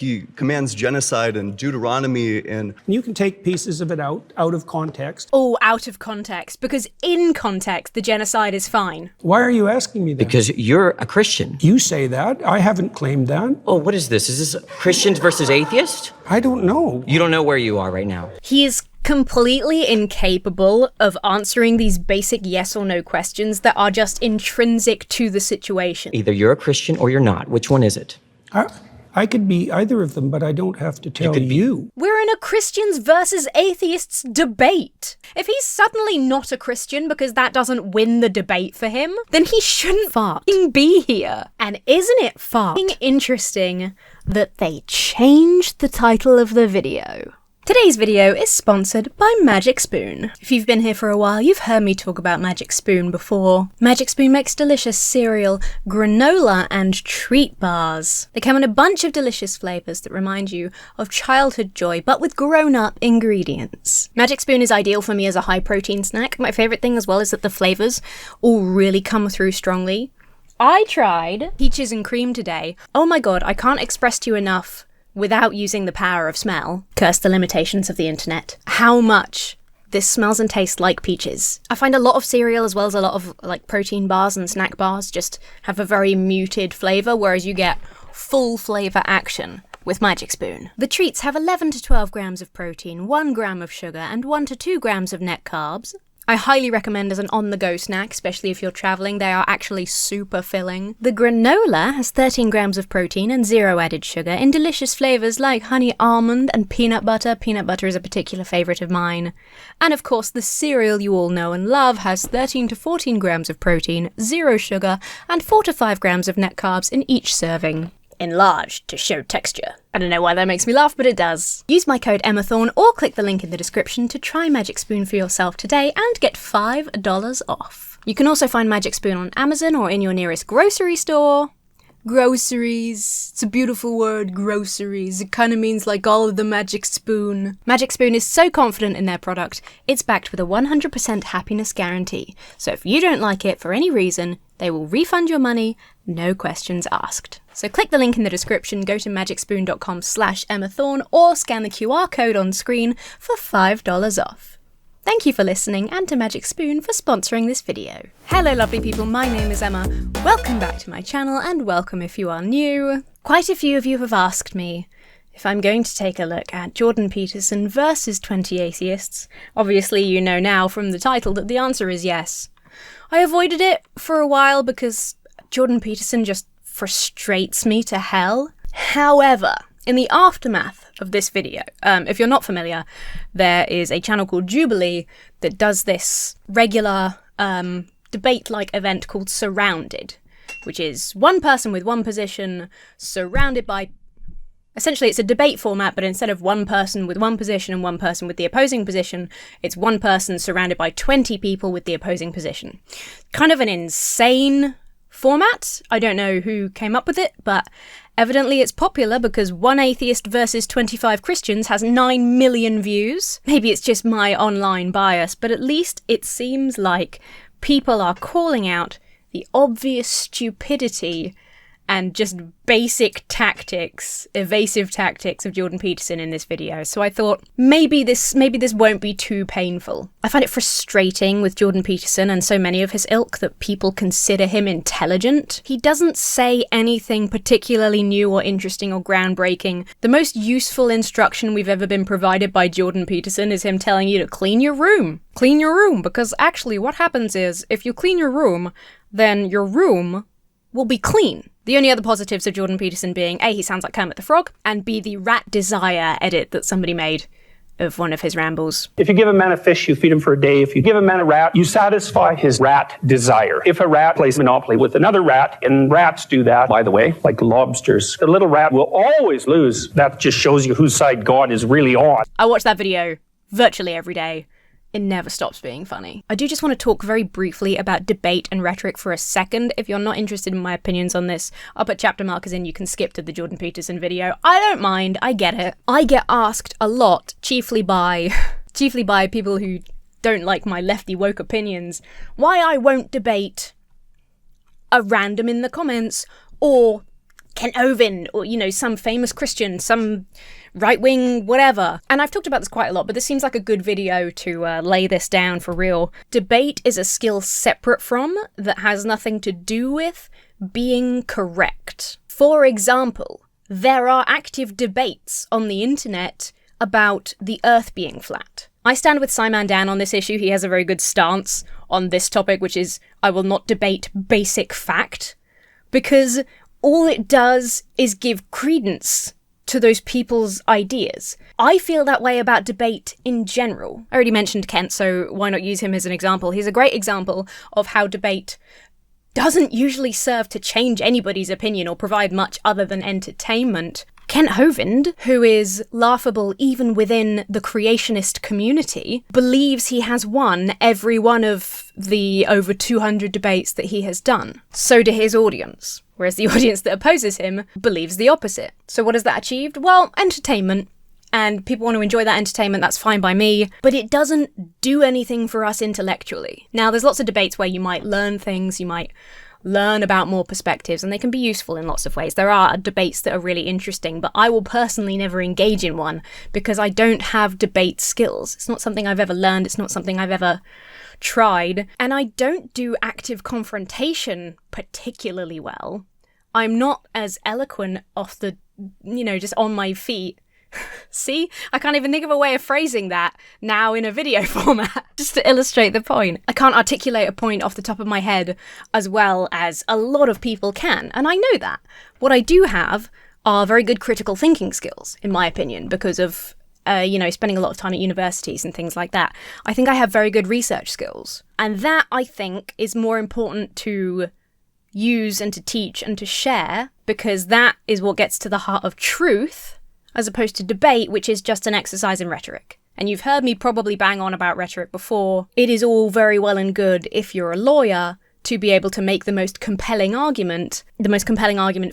He commands genocide in Deuteronomy and... You can take pieces of it out of context. Oh, out of context. Because in context, the genocide is fine. Why are you asking me that? Because you're a Christian. You say that. I haven't claimed that. Oh, what is this? Is this Christians versus atheists? I don't know. You don't know where you are right now. He is completely incapable of answering these basic yes or no questions that are just intrinsic to the situation. Either you're a Christian or you're not. Which one is it? I could be either of them, but I don't have to tell you. We're in a Christians versus atheists debate. If he's suddenly not a Christian because that doesn't win the debate for him, then he shouldn't fucking be here. And isn't it fucking interesting that they changed the title of the video? Today's video is sponsored by Magic Spoon. If you've been here for a while, you've heard me talk about Magic Spoon before. Magic Spoon makes delicious cereal, granola, and treat bars. They come in a bunch of delicious flavours that remind you of childhood joy, but with grown-up ingredients. Magic Spoon is ideal for me as a high-protein snack. My favourite thing as well is that the flavours all really come through strongly. I tried peaches and cream today. Oh my god, I can't express to you enough, without using the power of smell, curse the limitations of the internet, how much this smells and tastes like peaches. I find a lot of cereal as well as a lot of like protein bars and snack bars just have a very muted flavour, whereas you get full flavour action with Magic Spoon. The treats have 11 to 12 grams of protein, 1 gram of sugar, and 1 to 2 grams of net carbs. I highly recommend as an on-the-go snack, especially if you're travelling. They are actually super filling. The granola has 13 grams of protein and 0 added sugar in delicious flavours like honey almond and peanut butter. Peanut butter is a particular favourite of mine. And of course, the cereal you all know and love has 13 to 14 grams of protein, 0 sugar, and 4 to 5 grams of net carbs in each serving. Enlarged to show texture. I don't know why that makes me laugh, but it does. Use my code Thorne or click the link in the description to try Magic Spoon for yourself today and get $5 off. You can also find Magic Spoon on Amazon or in your nearest grocery store. Groceries. It's a beautiful word, groceries. It kind of means like all of the Magic Spoon. Magic Spoon is so confident in their product, it's backed with a 100% happiness guarantee. So if you don't like it for any reason, they will refund your money, no questions asked. So click the link in the description, go to magicspoon.com/EmmaThorne or scan the QR code on screen for $5 off. Thank you for listening and to Magic Spoon for sponsoring this video. Hello lovely people, my name is Emma. Welcome back to my channel and welcome if you are new. Quite a few of you have asked me if I'm going to take a look at Jordan Peterson versus 20 atheists. Obviously you know now from the title that the answer is yes. I avoided it for a while because Jordan Peterson just frustrates me to hell. However, in the aftermath of this video, if you're not familiar, there is a channel called Jubilee that does this regular debate-like event called Surrounded, which is one person with one position surrounded by... Essentially, it's a debate format, but instead of one person with one position and one person with the opposing position, it's one person surrounded by 20 people with the opposing position. Kind of an insane format. I don't know who came up with it, but evidently it's popular because one atheist versus 25 Christians has 9 million views. Maybe it's just my online bias, but at least it seems like people are calling out the obvious stupidity and just basic tactics, evasive tactics of Jordan Peterson in this video. So I thought, maybe this won't be too painful. I find it frustrating with Jordan Peterson and so many of his ilk that people consider him intelligent. He doesn't say anything particularly new or interesting or groundbreaking. The most useful instruction we've ever been provided by Jordan Peterson is him telling you to clean your room. Clean your room, because actually what happens is, if you clean your room, then your room will be clean. The only other positives of Jordan Peterson being A, he sounds like Kermit the Frog, and B, the rat desire edit that somebody made of one of his rambles. If you give a man a fish, you feed him for a day. If you give a man a rat, you satisfy his rat desire. If a rat plays Monopoly with another rat, and rats do that, by the way, like lobsters, a little rat will always lose. That just shows you whose side God is really on. I watch that video virtually every day. It never stops being funny. I do just want to talk very briefly about debate and rhetoric for a second. If you're not interested in my opinions on this, I'll put chapter markers in, you can skip to the Jordan Peterson video. I don't mind, I get it. I get asked a lot, chiefly by people who don't like my lefty woke opinions, why I won't debate a random in the comments, or Kent Hovind, or, some famous Christian, some right-wing whatever. And I've talked about this quite a lot, but this seems like a good video to lay this down for real. Debate is a skill separate from, that has nothing to do with, being correct. For example, there are active debates on the internet about the Earth being flat. I stand with Simon Dan on this issue. He has a very good stance on this topic, which is, I will not debate basic fact, because all it does is give credence to those people's ideas. I feel that way about debate in general. I already mentioned Kent, so why not use him as an example? He's a great example of how debate doesn't usually serve to change anybody's opinion or provide much other than entertainment. Kent Hovind, who is laughable even within the creationist community, believes he has won every one of the over 200 debates that he has done. So do his audience. Whereas the audience that opposes him believes the opposite. So what has that achieved? Well, entertainment. And people want to enjoy that entertainment, that's fine by me. But it doesn't do anything for us intellectually. Now, there's lots of debates where you might learn things, you might learn about more perspectives, and they can be useful in lots of ways. There are debates that are really interesting, but I will personally never engage in one because I don't have debate skills. It's not something I've ever learned, it's not something I've ever tried, and I don't do active confrontation particularly well. I'm not as eloquent off the, just on my feet. See? I can't even think of a way of phrasing that now in a video format, just to illustrate the point. I can't articulate a point off the top of my head as well as a lot of people can, and I know that. What I do have are very good critical thinking skills, in my opinion, because of, spending a lot of time at universities and things like that. I think I have very good research skills, and that, I think, is more important to use and to teach and to share, because that is what gets to the heart of truth, as opposed to debate, which is just an exercise in rhetoric. And you've heard me probably bang on about rhetoric before. It is all very well and good if you're a lawyer to be able to make the most compelling argument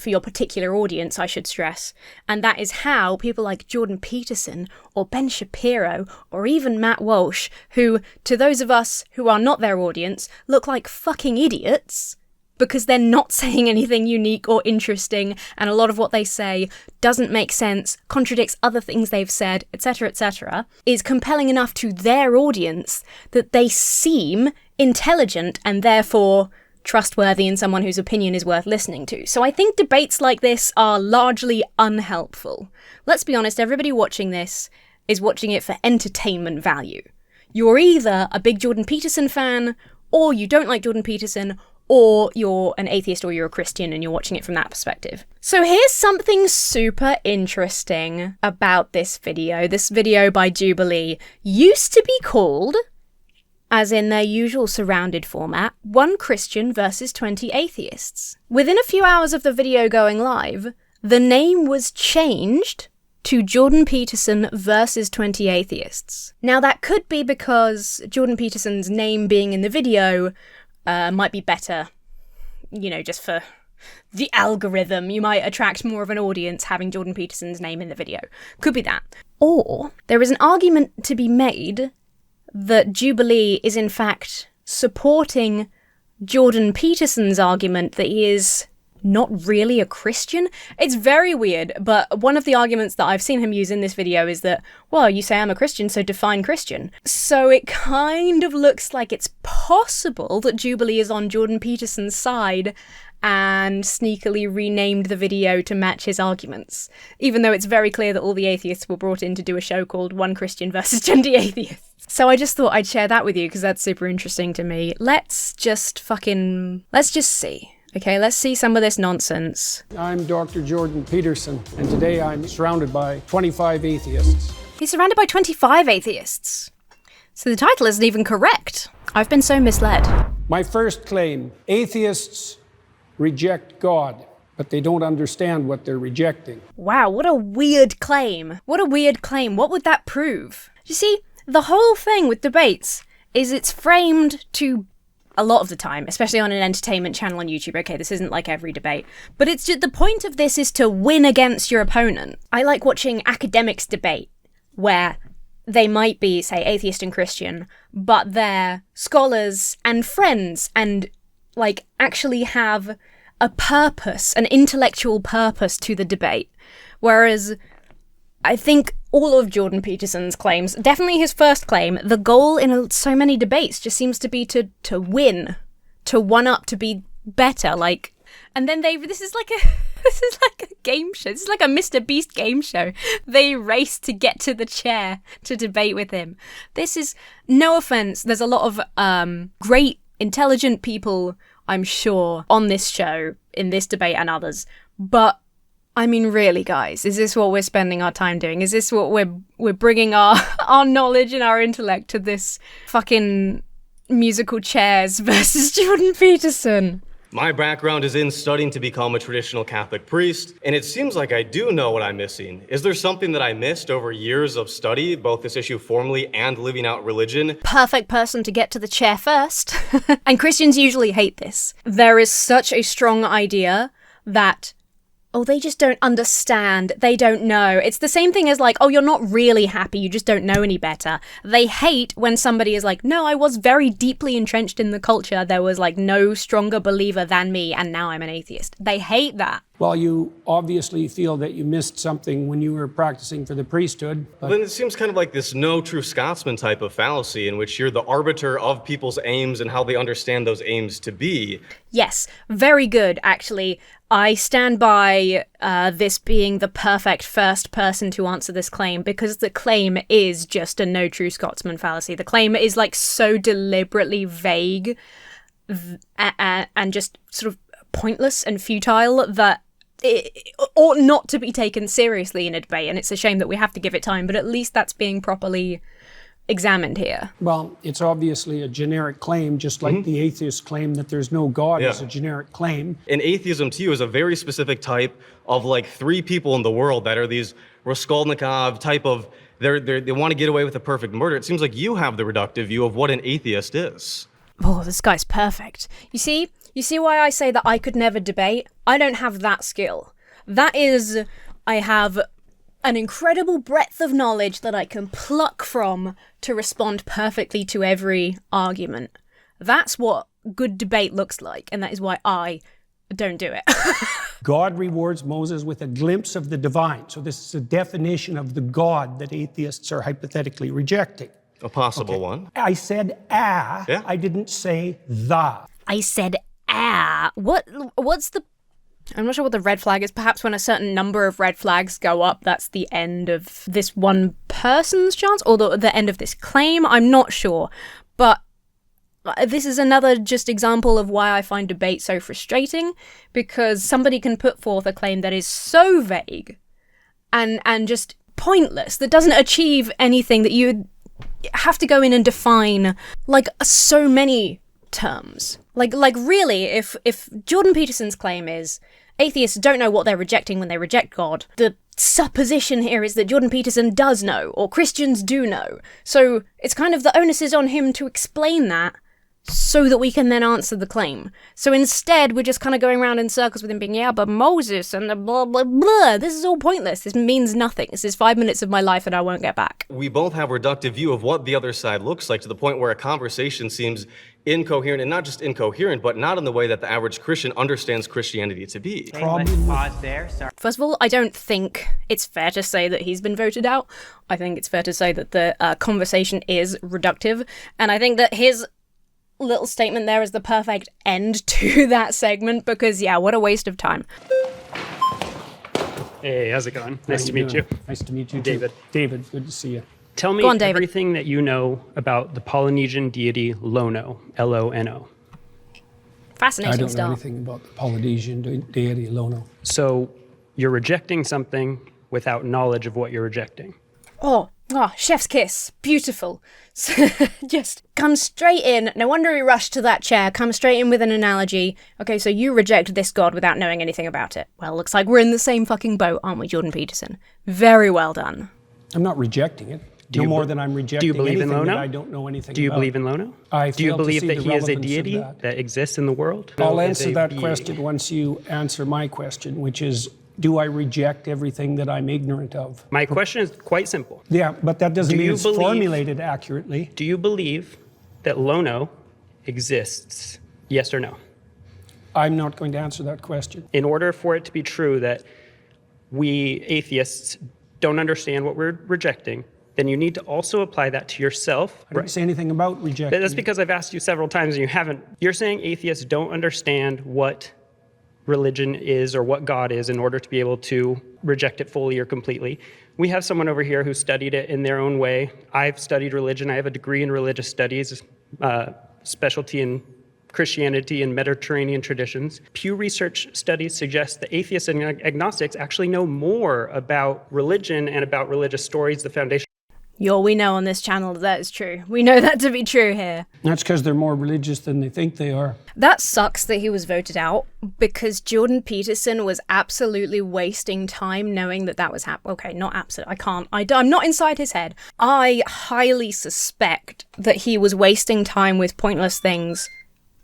for your particular audience, I should stress. And that is how people like Jordan Peterson or Ben Shapiro or even Matt Walsh, who, to those of us who are not their audience, look like fucking idiots, because they're not saying anything unique or interesting, and a lot of what they say doesn't make sense, contradicts other things they've said, etc., is compelling enough to their audience that they seem intelligent and therefore trustworthy and someone whose opinion is worth listening to. So I think debates like this are largely unhelpful. Let's be honest, everybody watching this is watching it for entertainment value. You're either a big Jordan Peterson fan, or you don't like Jordan Peterson, or you're an atheist or you're a Christian and you're watching it from that perspective. So here's something super interesting about this video. This video by Jubilee used to be called, as in their usual surrounded format, 1 Christian versus 20 Atheists. Within a few hours of the video going live, the name was changed to Jordan Peterson versus 20 Atheists. Now that could be because Jordan Peterson's name being in the video might be better, just for the algorithm. You might attract more of an audience having Jordan Peterson's name in the video. Could be that. Or there is an argument to be made that Jubilee is in fact supporting Jordan Peterson's argument that he is not really a Christian. It's very weird, but one of the arguments that I've seen him use in this video is that, well, you say I'm a Christian, so define Christian. So it kind of looks like it's possible that Jubilee is on Jordan Peterson's side and sneakily renamed the video to match his arguments, even though it's very clear that all the atheists were brought in to do a show called 1 Christian versus 20 Atheists. So I just thought I'd share that with you because that's super interesting to me. Let's just see. Okay, let's see some of this nonsense. I'm Dr. Jordan Peterson, and today I'm surrounded by 25 atheists. He's surrounded by 25 atheists. So the title isn't even correct. I've been so misled. My first claim, atheists reject God, but they don't understand what they're rejecting. Wow, what a weird claim. What would that prove? You see, the whole thing with debates is it's framed to, a lot of the time, especially on an entertainment channel on YouTube. Okay, this isn't like every debate, but it's just, the point of this is to win against your opponent. I like watching academics debate where they might be, say, atheist and Christian, but they're scholars and friends and, actually have a purpose, an intellectual purpose to the debate. Whereas I think all of Jordan Peterson's claims, definitely his first claim, the goal in so many debates just seems to be to win, to one up, to be better. Like, and then this is like a game show. This is like a Mr. Beast game show. They race to get to the chair to debate with him. This is, no offense, there's a lot of great, intelligent people, I'm sure, on this show, in this debate and others. But I mean, really, guys, is this what we're spending our time doing? Is this what we're bringing our knowledge and our intellect to this fucking musical chairs versus Jordan Peterson? My background is in studying to become a traditional Catholic priest, and it seems like I do know what I'm missing. Is there something that I missed over years of study, both this issue formally and living out religion? Perfect person to get to the chair first. And Christians usually hate this. There is such a strong idea that, oh, they just don't understand, they don't know. It's the same thing as like, oh, you're not really happy, you just don't know any better. They hate when somebody is like, no, I was very deeply entrenched in the culture, there was like no stronger believer than me, and now I'm an atheist. They hate that. Well, you obviously feel that you missed something when you were practicing for the priesthood. Well, then it seems kind of like this no true Scotsman type of fallacy in which you're the arbiter of people's aims and how they understand those aims to be. Yes, very good, actually. I stand by this being the perfect first person to answer this claim, because the claim is just a no true Scotsman fallacy. The claim is like so deliberately vague and just sort of pointless and futile that it ought not to be taken seriously in a debate, and it's a shame that we have to give it time, but at least that's being properly examined here. Well, it's obviously a generic claim, just like the atheist claim that there's no God is a generic claim. And atheism to you is a very specific type of like 3 people in the world that are these Raskolnikov type of, they want to get away with a perfect murder. It seems like you have the reductive view of what an atheist is. Oh, this guy's perfect. You see why I say that I could never debate? I don't have that skill. That is, I have an incredible breadth of knowledge that I can pluck from to respond perfectly to every argument. That's what good debate looks like, and that is why I don't do it. God rewards Moses with a glimpse of the divine. So this is a definition of the God that atheists are hypothetically rejecting. A possible one. I said Yeah. I didn't say the. I said, what's the... I'm not sure what the red flag is. Perhaps when a certain number of red flags go up, that's the end of this one person's chance, or the end of this claim. I'm not sure. But this is another just example of why I find debate so frustrating, because somebody can put forth a claim that is so vague and just pointless, that doesn't achieve anything, that you have to go in and define like so many terms. Like really, if Jordan Peterson's claim is atheists don't know what they're rejecting when they reject God, the supposition here is that Jordan Peterson does know, or Christians do know. So it's kind of the onus is on him to explain that so that we can then answer the claim. So instead, we're just kind of going around in circles with him being, yeah, but Moses and the blah, blah, blah. This is all pointless. This means nothing. This is 5 minutes of my life that I won't get back. We both have a reductive view of what the other side looks like, to the point where a conversation seems incoherent, and not just incoherent, but not in the way that the average Christian understands Christianity to be. Okay, let's pause there. Sorry. First of all, I don't think it's fair to say that he's been voted out. I think it's fair to say that the conversation is reductive, and I think that his little statement there is the perfect end to that segment, because yeah, what a waste of time. Hey, how's it going? Nice to meet you. Nice to meet you, David. David, good to see you. Tell me Go on, David. everything that you know about the Polynesian deity Lono, L-O-N-O. Fascinating I don't know stuff. anything about the Polynesian deity Lono. So you're rejecting something without knowledge of what you're rejecting. Oh, chef's kiss. Beautiful. So, just come straight in. No wonder he rushed to that chair. Come straight in with an analogy. Okay, so you reject this God without knowing anything about it. Well, looks like we're in the same fucking boat, aren't we, Jordan Peterson? Very well done. I'm not rejecting it. Do you more be- than I'm do rejecting you believe in anything that Lono? I don't know anything about. Do you believe in Lono? I Do you fail to believe see that the he is a relevance of deity that. exists in the world? I'll As answer a that being? question once you answer my question, which is, do I reject everything that I'm ignorant of? My question is quite simple. Yeah, but that doesn't Do mean you it's believe- formulated accurately. Do you believe that Lono exists? Yes or no? I'm not going to answer that question. In order for it to be true that we atheists don't understand what we're rejecting, then you need to also apply that to yourself. I didn't say anything about rejecting. That's because I've asked you several times and you haven't. You're saying atheists don't understand what religion is or what God is in order to be able to reject it fully or completely. We have someone over here who studied it in their own way. I've studied religion. I have a degree in religious studies, specialty in Christianity and Mediterranean traditions. Pew Research studies suggest that atheists and agnostics actually know more about religion and about religious stories, the foundation. We know on this channel that is true. We know that to be true here. That's because they're more religious than they think they are. That sucks that he was voted out because Jordan Peterson was absolutely wasting time knowing that was happening. Okay, not absolutely. I'm not inside his head. I highly suspect that he was wasting time with pointless things.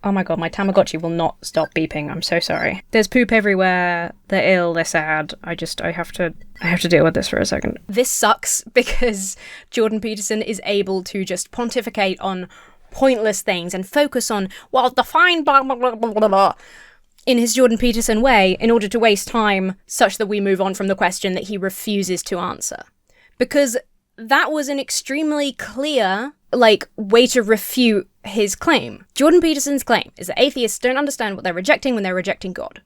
Oh my god, my Tamagotchi will not stop beeping. I'm so sorry. There's poop everywhere. They're ill, they're sad. I have to deal with this for a second. This sucks because Jordan Peterson is able to just pontificate on pointless things and focus on, well, define blah, blah, blah, blah, blah, blah, in his Jordan Peterson way in order to waste time such that we move on from the question that he refuses to answer. Because that was an extremely clear, way to refute his claim. Jordan Peterson's claim is that atheists don't understand what they're rejecting when they're rejecting God.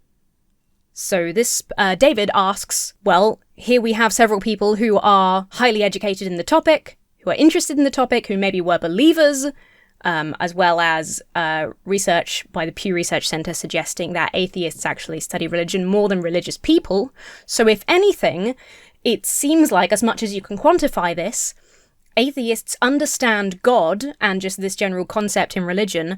So this, David asks, well, here we have several people who are highly educated in the topic, who are interested in the topic, who maybe were believers, as well as research by the Pew Research Center suggesting that atheists actually study religion more than religious people. So if anything, it seems like, as much as you can quantify this, atheists understand God and just this general concept in religion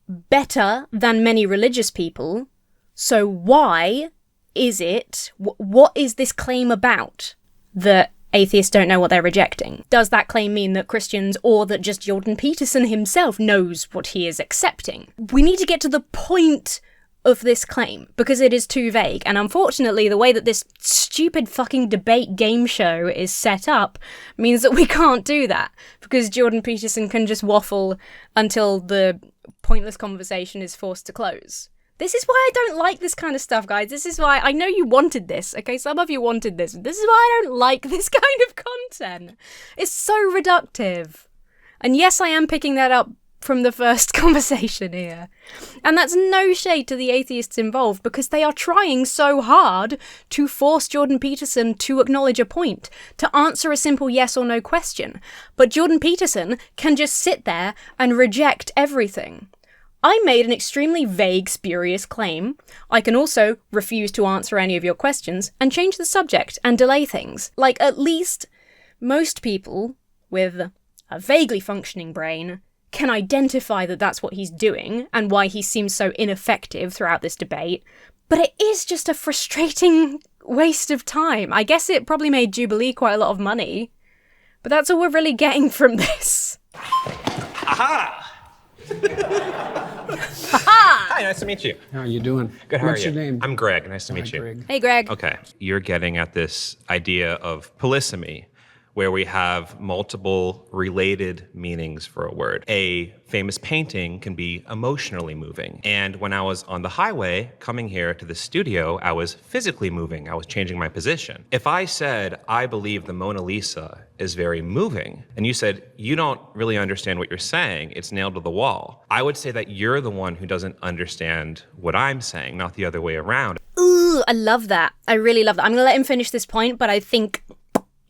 better than many religious people. So why is it, what is this claim about that atheists don't know what they're rejecting? Does that claim mean that Christians or that just Jordan Peterson himself knows what he is accepting? We need to get to the point of this claim because it is too vague, and unfortunately the way that this stupid fucking debate game show is set up means that we can't do that because Jordan Peterson can just waffle until the pointless conversation is forced to close. This is why I don't like this kind of stuff, guys. This is why I know you wanted this, okay? Some of you wanted this. This is why I don't like this kind of content. It's so reductive. And yes, I am picking that up from the first conversation here. And that's no shade to the atheists involved because they are trying so hard to force Jordan Peterson to acknowledge a point, to answer a simple yes or no question. But Jordan Peterson can just sit there and reject everything. I made an extremely vague, spurious claim. I can also refuse to answer any of your questions and change the subject and delay things. At least most people with a vaguely functioning brain can identify that that's what he's doing and why he seems so ineffective throughout this debate. But it is just a frustrating waste of time. I guess it probably made Jubilee quite a lot of money, but that's all we're really getting from this. Aha! Hi, nice to meet you. How are you doing? Good, how What's are you? your name? I'm Greg, nice to meet you. Greg. Hey, Greg. Okay, you're getting at this idea of polysemy, where we have multiple related meanings for a word. A famous painting can be emotionally moving. And when I was on the highway coming here to the studio, I was physically moving. I was changing my position. If I said, I believe the Mona Lisa is very moving, and you said, you don't really understand what you're saying, it's nailed to the wall, I would say that you're the one who doesn't understand what I'm saying, not the other way around. Ooh, I love that. I really love that. I'm going to let him finish this point, but I think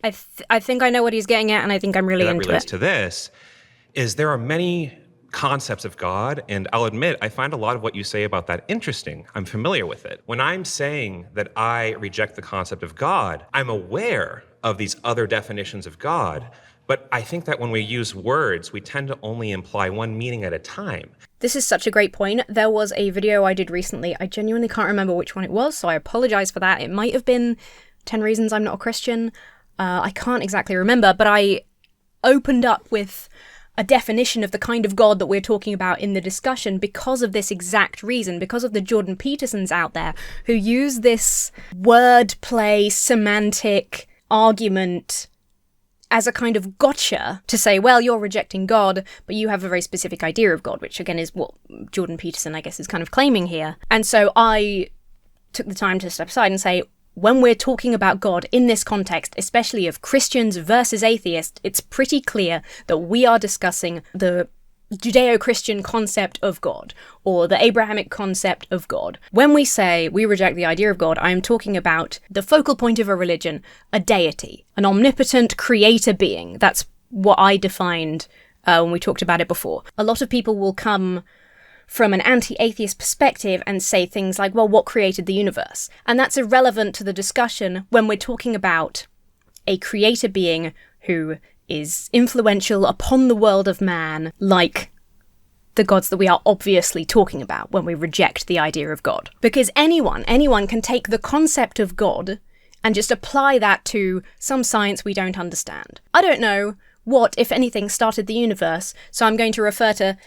I know what he's getting at, and I think I'm really into it. That relates to this is there are many concepts of God, and I'll admit I find a lot of what you say about that interesting. I'm familiar with it. When I'm saying that I reject the concept of God, I'm aware of these other definitions of God, but I think that when we use words, we tend to only imply one meaning at a time. This is such a great point. There was a video I did recently. I genuinely can't remember which one it was, so I apologize for that. It might have been 10 Reasons I'm Not a Christian. I can't exactly remember, but I opened up with a definition of the kind of God that we're talking about in the discussion because of this exact reason, because of the Jordan Petersons out there who use this wordplay, semantic argument as a kind of gotcha to say, well, you're rejecting God, but you have a very specific idea of God, which again is what Jordan Peterson, I guess, is kind of claiming here. And so I took the time to step aside and say, when we're talking about God in this context, especially of Christians versus atheists, it's pretty clear that we are discussing the Judeo-Christian concept of God, or the Abrahamic concept of God. When we say we reject the idea of God, I am talking about the focal point of a religion, a deity, an omnipotent creator being. That's what I defined when we talked about it before. A lot of people will come from an anti-atheist perspective and say things like, well, what created the universe? And that's irrelevant to the discussion when we're talking about a creator being who is influential upon the world of man, like the gods that we are obviously talking about when we reject the idea of God. Because anyone can take the concept of God and just apply that to some science we don't understand. I don't know what, if anything, started the universe, so I'm going to refer to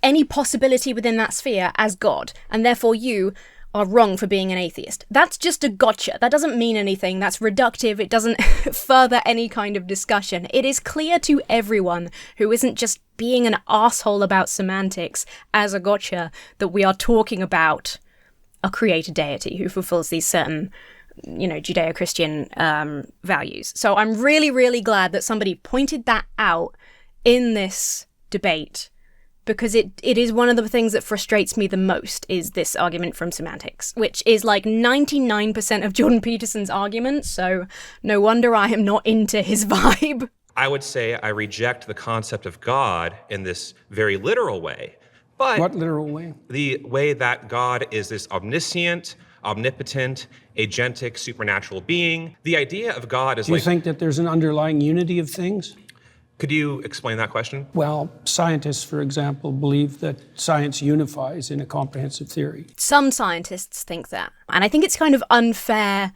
any possibility within that sphere as God, and therefore you are wrong for being an atheist. That's just a gotcha. That doesn't mean anything. That's reductive. It doesn't further any kind of discussion. It is clear to everyone who isn't just being an asshole about semantics as a gotcha that we are talking about a creator deity who fulfills these certain, Judeo-Christian values. So I'm really, really glad that somebody pointed that out in this debate, because it is one of the things that frustrates me the most, is this argument from semantics, which is like 99% of Jordan Peterson's arguments, so no wonder I am not into his vibe. I would say I reject the concept of God in this very literal way. But What literal way? the way that God is this omniscient, omnipotent, agentic, supernatural being. The idea of God is Do you like... think that there's an underlying unity of things? Could you explain that question? Well, scientists, for example, believe that science unifies in a comprehensive theory. Some scientists think that. And I think it's kind of unfair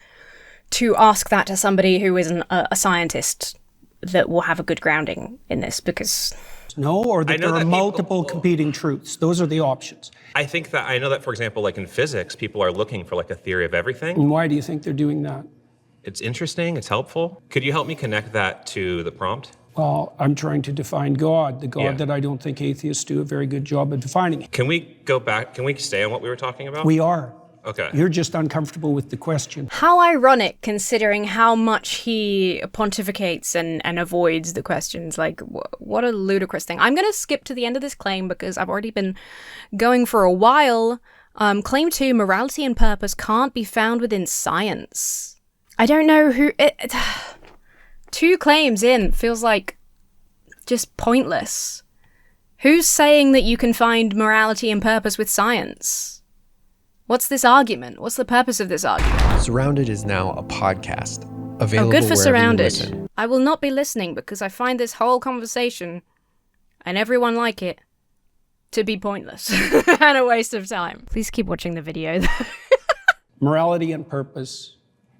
to ask that to somebody who isn't a scientist that will have a good grounding in this, because... No, or I that know there are that multiple competing truths. Those are the options. I know that, for example, like in physics, people are looking for like a theory of everything. And why do you think they're doing that? It's interesting, it's helpful. Could you help me connect that to the prompt? Well, I'm trying to define God, the God Yeah. that I don't think atheists do a very good job of defining. Can we go back? Can we stay on what we were talking about? We are. Okay. You're just uncomfortable with the question. How ironic, considering how much he pontificates and avoids the questions. Like, what a ludicrous thing. I'm going to skip to the end of this claim because I've already been going for a while. Claim 2, morality and purpose can't be found within science. I don't know who... 2 claims in feels like just pointless. Who's saying that you can find morality and purpose with science? What's this argument? What's the purpose of this argument? Surrounded is now a podcast available Good for wherever Surrounded. you listen. I will not be listening because I find this whole conversation and everyone like it to be pointless and a waste of time. Please keep watching the video. Morality and purpose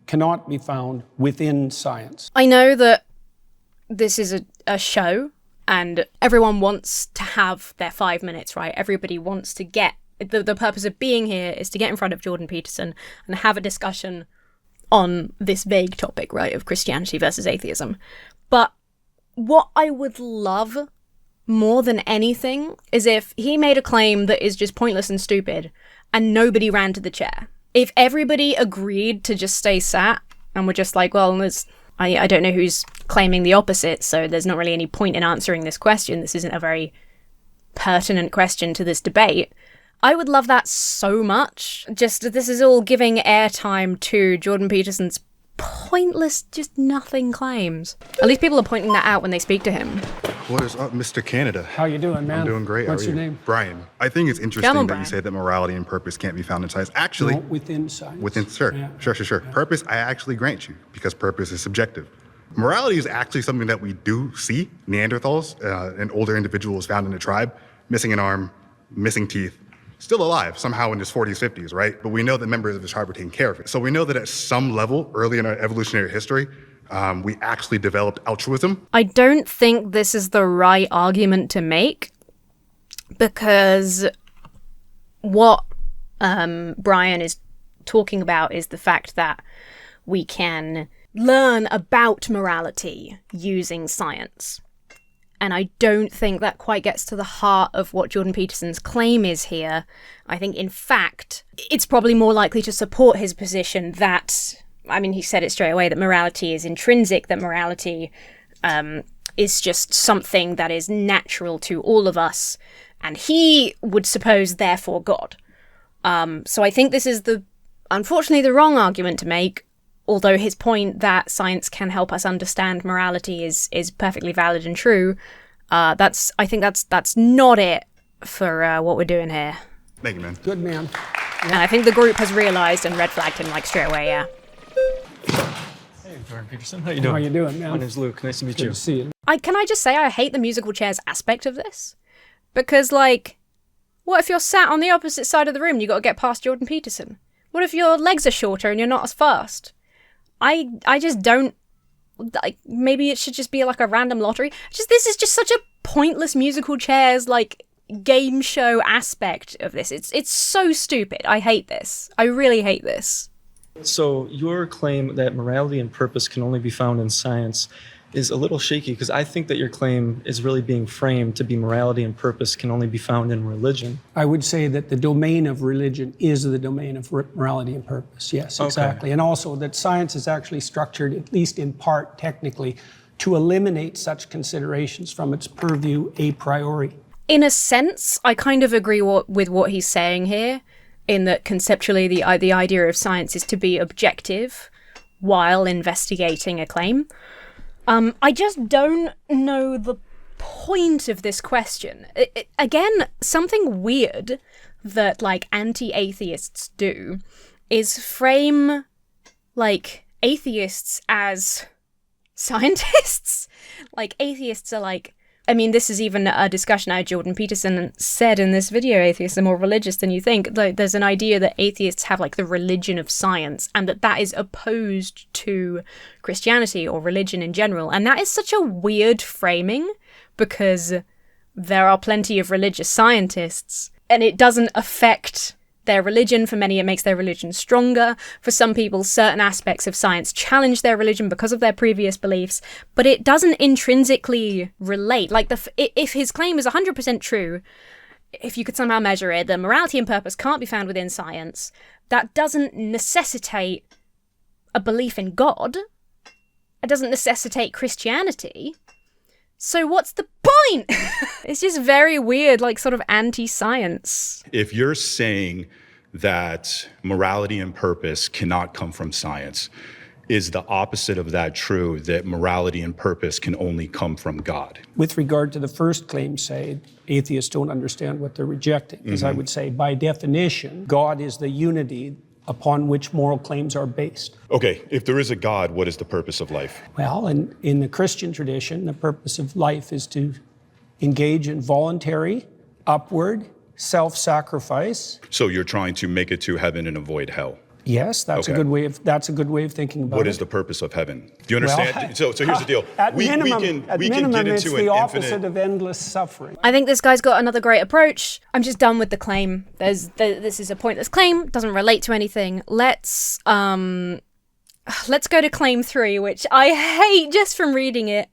cannot be found within science. I know that this is a show and everyone wants to have their 5 minutes, right? Everybody wants to get... The purpose of being here is to get in front of Jordan Peterson and have a discussion on this vague topic, right, of Christianity versus atheism. But what I would love more than anything is if he made a claim that is just pointless and stupid and nobody ran to the chair. If everybody agreed to just stay sat and were just like, well, I don't know who's claiming the opposite, so there's not really any point in answering this question. This isn't a very pertinent question to this debate. I would love that so much. Just, this is all giving airtime to Jordan Peterson's pointless, just nothing claims. At least people are pointing that out when they speak to him. What is up, Mr. Canada? How you doing, man? I'm doing great. What's How are your you? name? Brian. I think it's interesting Come on, that Brian. you say that morality and purpose can't be found in science. Actually, No, within science. sure. Yeah. Purpose, I actually grant you, because purpose is subjective. Morality is actually something that we do see. Neanderthals and older individuals found in a tribe, missing an arm, missing teeth, still alive somehow in his 40s, 50s, right? But we know that members of his tribe were taking care of it. So we know that at some level, early in our evolutionary history, we actually developed altruism. I don't think this is the right argument to make, because what Brian is talking about is the fact that we can learn about morality using science. And I don't think that quite gets to the heart of what Jordan Peterson's claim is here. I think, in fact, it's probably more likely to support his position that, I mean, he said it straight away, that morality is intrinsic, that morality is just something that is natural to all of us, and he would suppose, therefore, God. So I think this is unfortunately the wrong argument to make, although his point that science can help us understand morality is perfectly valid and true. I think that's not it for what we're doing here. Thank you, man. Good man. And I think the group has realised and red flagged him like straight away, yeah. Hey, Jordan Peterson, how you doing? How you doing, man? My name's Luke. Nice to meet you. Good to see you. Can I just say I hate the musical chairs aspect of this? Because, like, what if you're sat on the opposite side of the room and you got to get past Jordan Peterson? What if your legs are shorter and you're not as fast? I just don't, like, maybe it should just be like a random lottery. This is just such a pointless musical chairs, like, game show aspect of this. It's so stupid. I hate this. I really hate this. So your claim that morality and purpose can only be found in science is a little shaky, because I think that your claim is really being framed to be morality and purpose can only be found in religion. I would say that the domain of religion is the domain of morality and purpose. Yes, exactly. Okay. And also that science is actually structured, at least in part technically, to eliminate such considerations from its purview a priori. In a sense, I kind of agree with what he's saying here, in that conceptually the idea of science is to be objective while investigating a claim. I just don't know the point of this question. Again, something weird that, like, anti-atheists do is frame, like, atheists as scientists. Like, atheists are like, I mean, this is even a discussion Jordan Peterson said in this video, atheists are more religious than you think. Like, there's an idea that atheists have, like, the religion of science, and that is opposed to Christianity or religion in general. And that is such a weird framing, because there are plenty of religious scientists, and it doesn't affect their religion. For many, it makes their religion stronger. For some people, certain aspects of science challenge their religion because of their previous beliefs, but it doesn't intrinsically relate. Like, if his claim is 100% true, if you could somehow measure it, that morality and purpose can't be found within science, that doesn't necessitate a belief in God. It doesn't necessitate Christianity. So what's the point? It's just very weird, like, sort of anti-science. If you're saying that morality and purpose cannot come from science, is the opposite of that true, that morality and purpose can only come from God? With regard to the first claim, say, atheists don't understand what they're rejecting, because I would say, by definition, God is the unity upon which moral claims are based. Okay, if there is a God, what is the purpose of life? Well, in the Christian tradition, the purpose of life is to engage in voluntary, upward, self-sacrifice. So you're trying to make it to heaven and avoid hell? Yes, that's a good way of thinking about it. What is the purpose of heaven? Do you understand? Well, so here's the deal. At we minimum, can it's get into the an opposite infinite of endless suffering. I think this guy's got another great approach. I'm just done with the claim. This is a pointless claim. Doesn't relate to anything. Let's go to claim 3, which I hate just from reading it.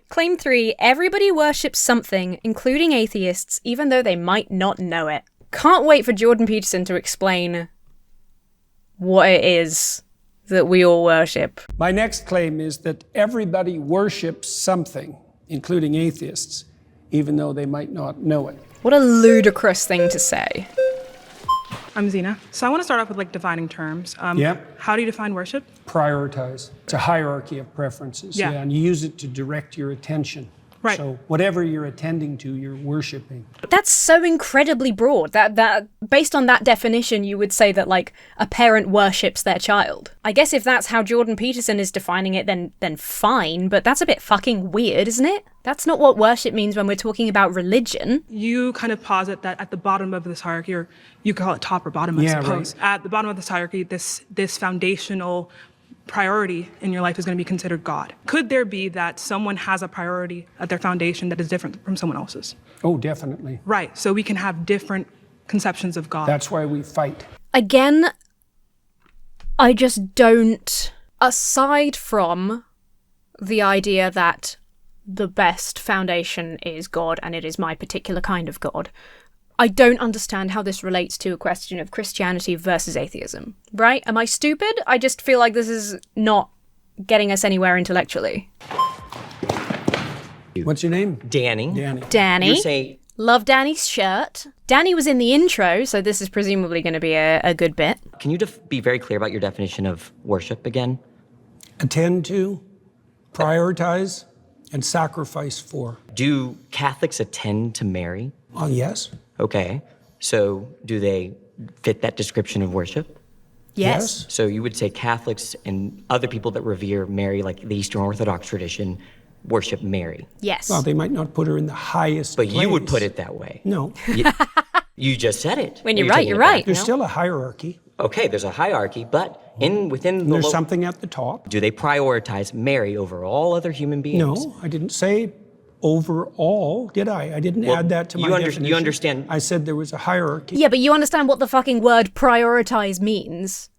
Claim 3: everybody worships something, including atheists, even though they might not know it. Can't wait for Jordan Peterson to explain what it is that we all worship. My next claim is that everybody worships something, including atheists, even though they might not know it. What a ludicrous thing to say. I'm Zena. So I want to start off with, like, defining terms. How do you define worship? Prioritize. It's a hierarchy of preferences. Yeah. And you use it to direct your attention. Right. So whatever you're attending to, you're worshiping. That's so incredibly broad. That based on that definition, you would say that, like, a parent worships their child. I guess if that's how Jordan Peterson is defining it, then fine, but that's a bit fucking weird, isn't it? That's not what worship means when we're talking about religion. You kind of posit that at the bottom of this hierarchy, or you call it top or bottom, I suppose. Right. At the bottom of this hierarchy, this foundational priority in your life is going to be considered God. Could there be that someone has a priority at their foundation that is different from someone else's? Oh, definitely. Right. So we can have different conceptions of God. That's why we fight. Again, I just don't aside from the idea that the best foundation is God and it is my particular kind of God, I don't understand how this relates to a question of Christianity versus atheism, right? Am I stupid? I just feel like this is not getting us anywhere intellectually. What's your name? Danny. Danny. You say... Love Danny's shirt. Danny was in the intro, so this is presumably going to be a good bit. Can you be very clear about your definition of worship again? Attend to, prioritize, and sacrifice for. Do Catholics attend to Mary? Yes. Okay. So do they fit that description of worship? Yes. So you would say Catholics and other people that revere Mary, like the Eastern Orthodox tradition, worship Mary? Yes. Well, they might not put her in the highest But place. you would put it that way. No. You just said it. When you're right, you're right. There's still a hierarchy. Okay, there's a hierarchy, but within the... There's something at the top. Do they prioritize Mary over all other human beings? No, I didn't say overall, did I? I didn't add that to my definition. You understand... I said there was a hierarchy. Yeah, but you understand what the fucking word prioritize means.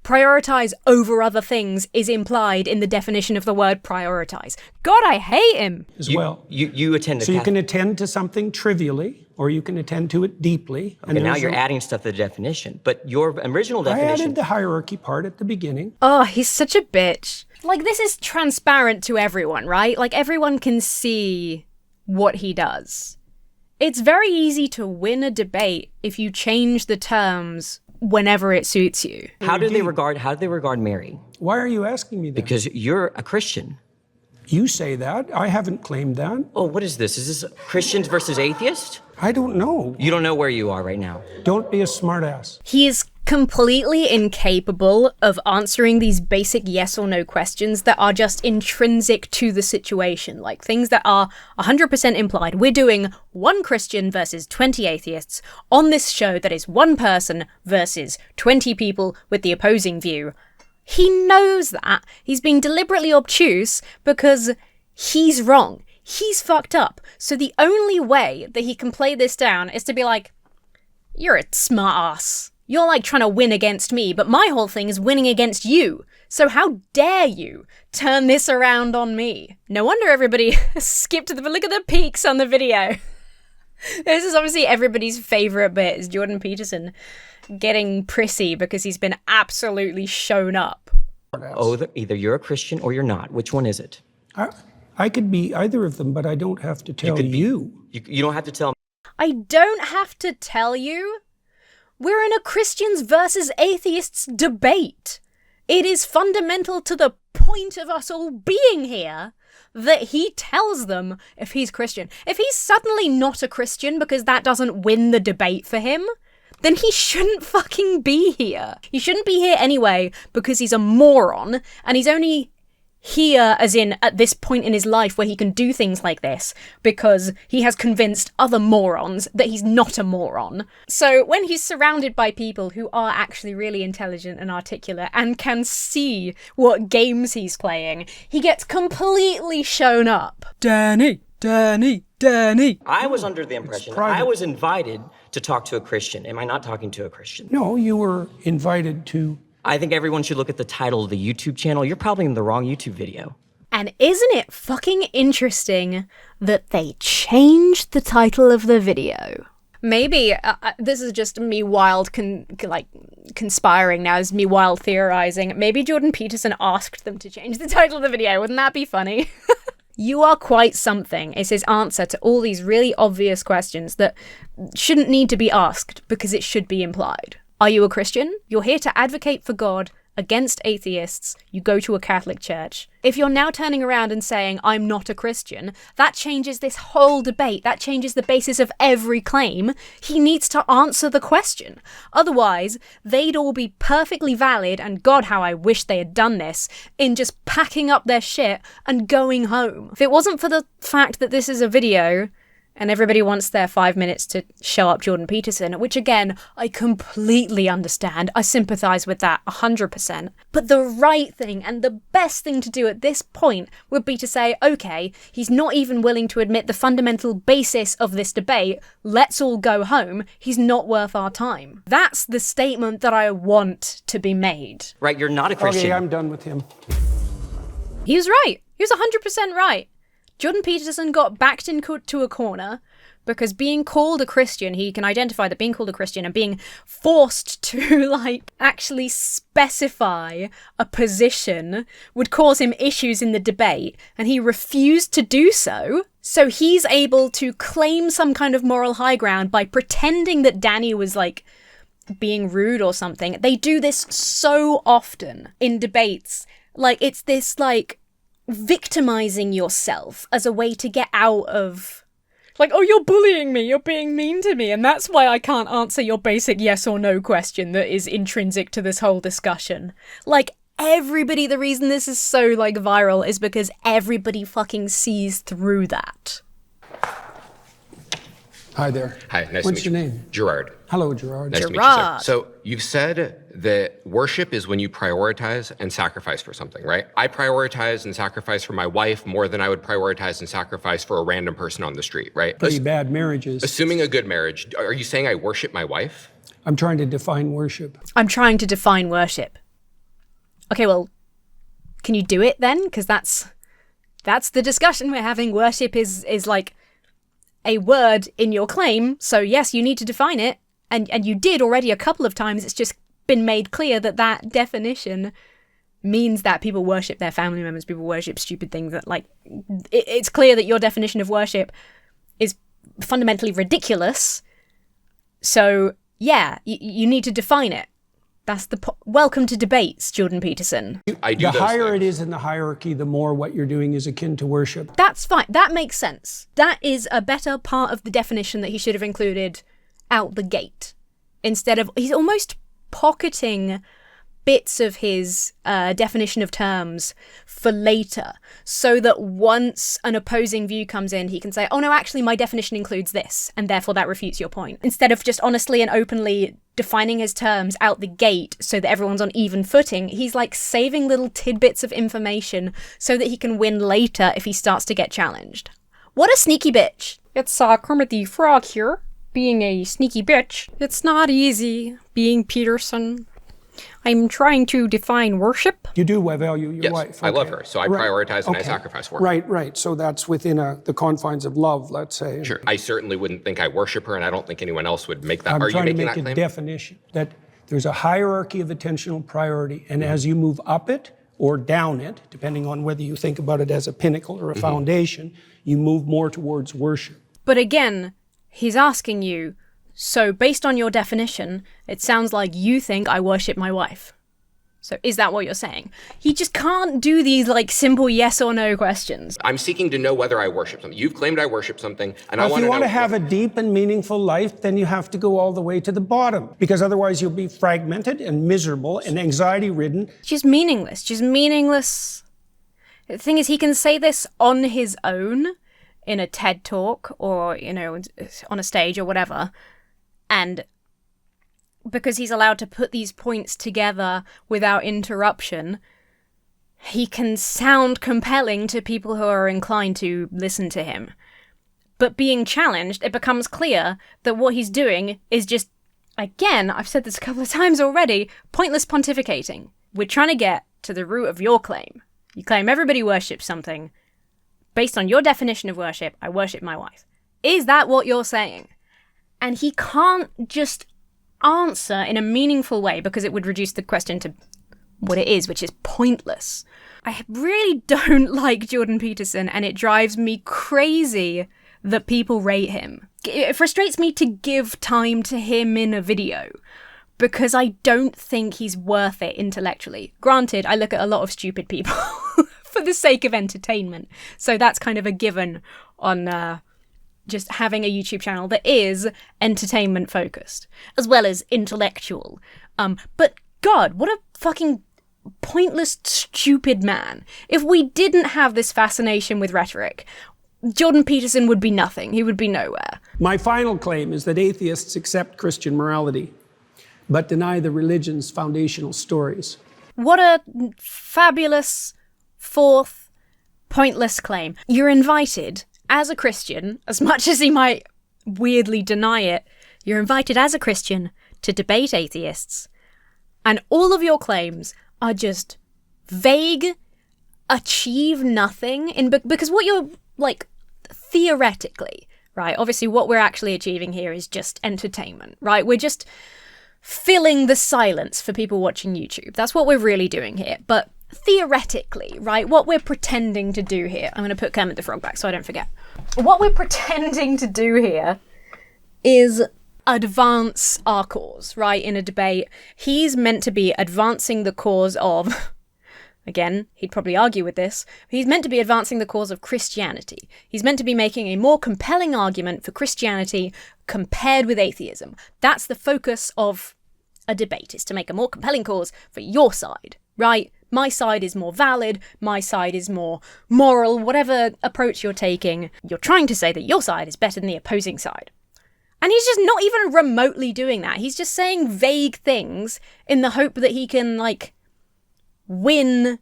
Prioritize over other things is implied in the definition of the word prioritize. God, I hate him. Well. You attend to... So you can attend to something trivially, or you can attend to it deeply. Okay, now you're adding stuff to the definition. But your original definition... I added the hierarchy part at the beginning. Oh, he's such a bitch. Like, this is transparent to everyone, right? Like, everyone can see what he does. It's very easy to win a debate if you change the terms whenever it suits you. How do they regard Mary? Why are you asking me that? Because you're a Christian. You say that. I haven't claimed that. Oh, what is this? Is this Christians versus atheists? I don't know. You don't know where you are right now. Don't be a smartass. He is completely incapable of answering these basic yes or no questions that are just intrinsic to the situation, like things that are 100% implied. We're doing 1 Christian versus 20 atheists on this show that is 1 person versus 20 people with the opposing view. He knows that. He's being deliberately obtuse because he's wrong. He's fucked up. So the only way that he can play this down is to be like, you're a smart ass. You're like trying to win against me, but my whole thing is winning against you. So how dare you turn this around on me? No wonder everybody skipped to look at the peaks on the video. This is obviously everybody's favorite bit, is Jordan Peterson getting prissy because he's been absolutely shown up. Oh, either you're a Christian or you're not. Which one is it? I could be either of them, but I don't have to tell you. You don't have to tell me. I don't have to tell you. We're in a Christians versus atheists debate. It is fundamental to the point of us all being here that he tells them if he's Christian. If he's suddenly not a Christian because that doesn't win the debate for him, then he shouldn't fucking be here. He shouldn't be here anyway because he's a moron, and he's only here as in at this point in his life where he can do things like this because he has convinced other morons that he's not a moron. So when he's surrounded by people who are actually really intelligent and articulate and can see what games he's playing, he gets completely shown up. Danny. I was under the impression I was invited to talk to a Christian. Am I not talking to a Christian? No, you were invited to... I think everyone should look at the title of the YouTube channel. You're probably in the wrong YouTube video. And isn't it fucking interesting that they changed the title of the video? Maybe this is just me wild conspiring now, is me wild theorizing. Maybe Jordan Peterson asked them to change the title of the video. Wouldn't that be funny? You are quite something is his answer to all these really obvious questions that shouldn't need to be asked because it should be implied. Are you a Christian? You're here to advocate for God against atheists. You go to a Catholic church. If you're now turning around and saying, I'm not a Christian, that changes this whole debate. That changes the basis of every claim. He needs to answer the question. Otherwise, they'd all be perfectly valid, and God, how I wish they had done this, in just packing up their shit and going home. If it wasn't for the fact that this is a video and everybody wants their 5 minutes to show up Jordan Peterson, which again, I completely understand. I sympathize with that 100%. But the right thing and the best thing to do at this point would be to say, okay, he's not even willing to admit the fundamental basis of this debate. Let's all go home. He's not worth our time. That's the statement that I want to be made. Right, you're not a Christian. Okay, I'm done with him. He was right. He was 100% right. Jordan Peterson got backed into a corner because being called a Christian, he can identify that being called a Christian and being forced to, actually specify a position would cause him issues in the debate, and he refused to do so. So he's able to claim some kind of moral high ground by pretending that Danny was, being rude or something. They do this so often in debates. It's this, victimizing yourself as a way to get out of, oh, you're bullying me, you're being mean to me, and that's why I can't answer your basic yes or no question that is intrinsic to this whole discussion. Everybody, the reason this is so, viral is because everybody fucking sees through that. Hi there. Hi, nice What's to meet you. your name? Gerard. Hello, Gerard. Nice to meet you, sir. So you've said that worship is when you prioritize and sacrifice for something, right? I prioritize and sacrifice for my wife more than I would prioritize and sacrifice for a random person on the street, right? Pretty bad marriages. Assuming a good marriage, are you saying I worship my wife? I'm trying to define worship. I'm trying to define worship. Okay, well, can you do it then? Because that's the discussion we're having. Worship is a word in your claim, so yes, you need to define it, and you did already a couple of times. It's just been made clear that definition means that people worship their family members, people worship stupid things, that it's clear that your definition of worship is fundamentally ridiculous, so yeah, you need to define it. That's welcome to debates, Jordan Peterson. The higher it is in the hierarchy, the more what you're doing is akin to worship. That's fine. That makes sense. That is a better part of the definition that he should have included out the gate. Instead of, he's almost pocketing bits of his definition of terms for later, so that once an opposing view comes in, he can say, oh no, actually my definition includes this, and therefore that refutes your point. Instead of just honestly and openly defining his terms out the gate so that everyone's on even footing, he's saving little tidbits of information so that he can win later if he starts to get challenged. What a sneaky bitch. It's Kermit the Frog here, being a sneaky bitch. It's not easy being Peterson. I'm trying to define worship. You do value your wife. Yes, I love her, so I prioritize and I sacrifice for her. Right. So that's within the confines of love, let's say. Sure. I certainly wouldn't think I worship her, and I don't think anyone else would make that. I'm Are you trying to making make that a claim? definition that there's a hierarchy of attentional priority, and as you move up it or down it, depending on whether you think about it as a pinnacle or a foundation, you move more towards worship. But again, he's asking you, so based on your definition, it sounds like you think I worship my wife. So is that what you're saying? He just can't do these simple yes or no questions. I'm seeking to know whether I worship something. You've claimed I worship something, and I want to know. If you want to have a deep and meaningful life, then you have to go all the way to the bottom, because otherwise you'll be fragmented and miserable and anxiety-ridden. Just meaningless. The thing is, he can say this on his own in a TED Talk or, on a stage or whatever, and because he's allowed to put these points together without interruption, he can sound compelling to people who are inclined to listen to him. But being challenged, it becomes clear that what he's doing is just, again, I've said this a couple of times already, pointless pontificating. We're trying to get to the root of your claim. You claim everybody worships something. Based on your definition of worship, I worship my wife. Is that what you're saying? And he can't just answer in a meaningful way because it would reduce the question to what it is, which is pointless. I really don't like Jordan Peterson, and it drives me crazy that people rate him. It frustrates me to give time to him in a video because I don't think he's worth it intellectually. Granted, I look at a lot of stupid people for the sake of entertainment, so that's kind of a given on just having a YouTube channel that is entertainment focused as well as intellectual. But God, what a fucking pointless, stupid man. If we didn't have this fascination with rhetoric, Jordan Peterson would be nothing. He would be nowhere. My final claim is that atheists accept Christian morality, but deny the religion's foundational stories. What a fabulous, fourth, pointless claim. You're invited as a Christian, as much as he might weirdly deny it, you're invited as a Christian to debate atheists, and all of your claims are just vague, achieve nothing, because what you're, like, theoretically, right, obviously what we're actually achieving here is just entertainment, right? We're just filling the silence for people watching YouTube. That's what we're really doing here. But theoretically, right, what we're pretending to do here, I'm going to put Kermit the Frog back so I don't forget. What we're pretending to do here is advance our cause, right, in a debate. He's meant to be advancing the cause of, again, he'd probably argue with this, he's meant to be advancing the cause of Christianity. He's meant to be making a more compelling argument for Christianity compared with atheism. That's the focus of a debate, is to make a more compelling cause for your side, right? My side is more valid, my side is more moral, whatever approach you're taking, you're trying to say that your side is better than the opposing side. And he's just not even remotely doing that. He's just saying vague things in the hope that he can, like, win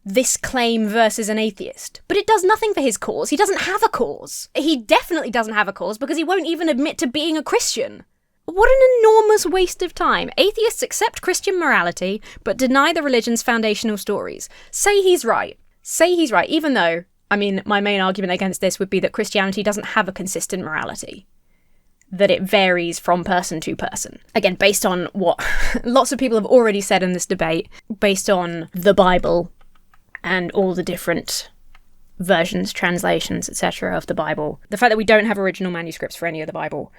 this claim versus an atheist. But it does nothing for his cause. He doesn't have a cause. He definitely doesn't have a cause because he won't even admit to being a Christian. What an enormous waste of time. Atheists accept Christian morality, but deny the religion's foundational stories. Say he's right. Say he's right, even though, I mean, my main argument against this would be that Christianity doesn't have a consistent morality. That it varies from person to person. Again, based on what lots of people have already said in this debate, based on the Bible and all the different versions, translations, etc. of the Bible. The fact that we don't have original manuscripts for any of the Bible.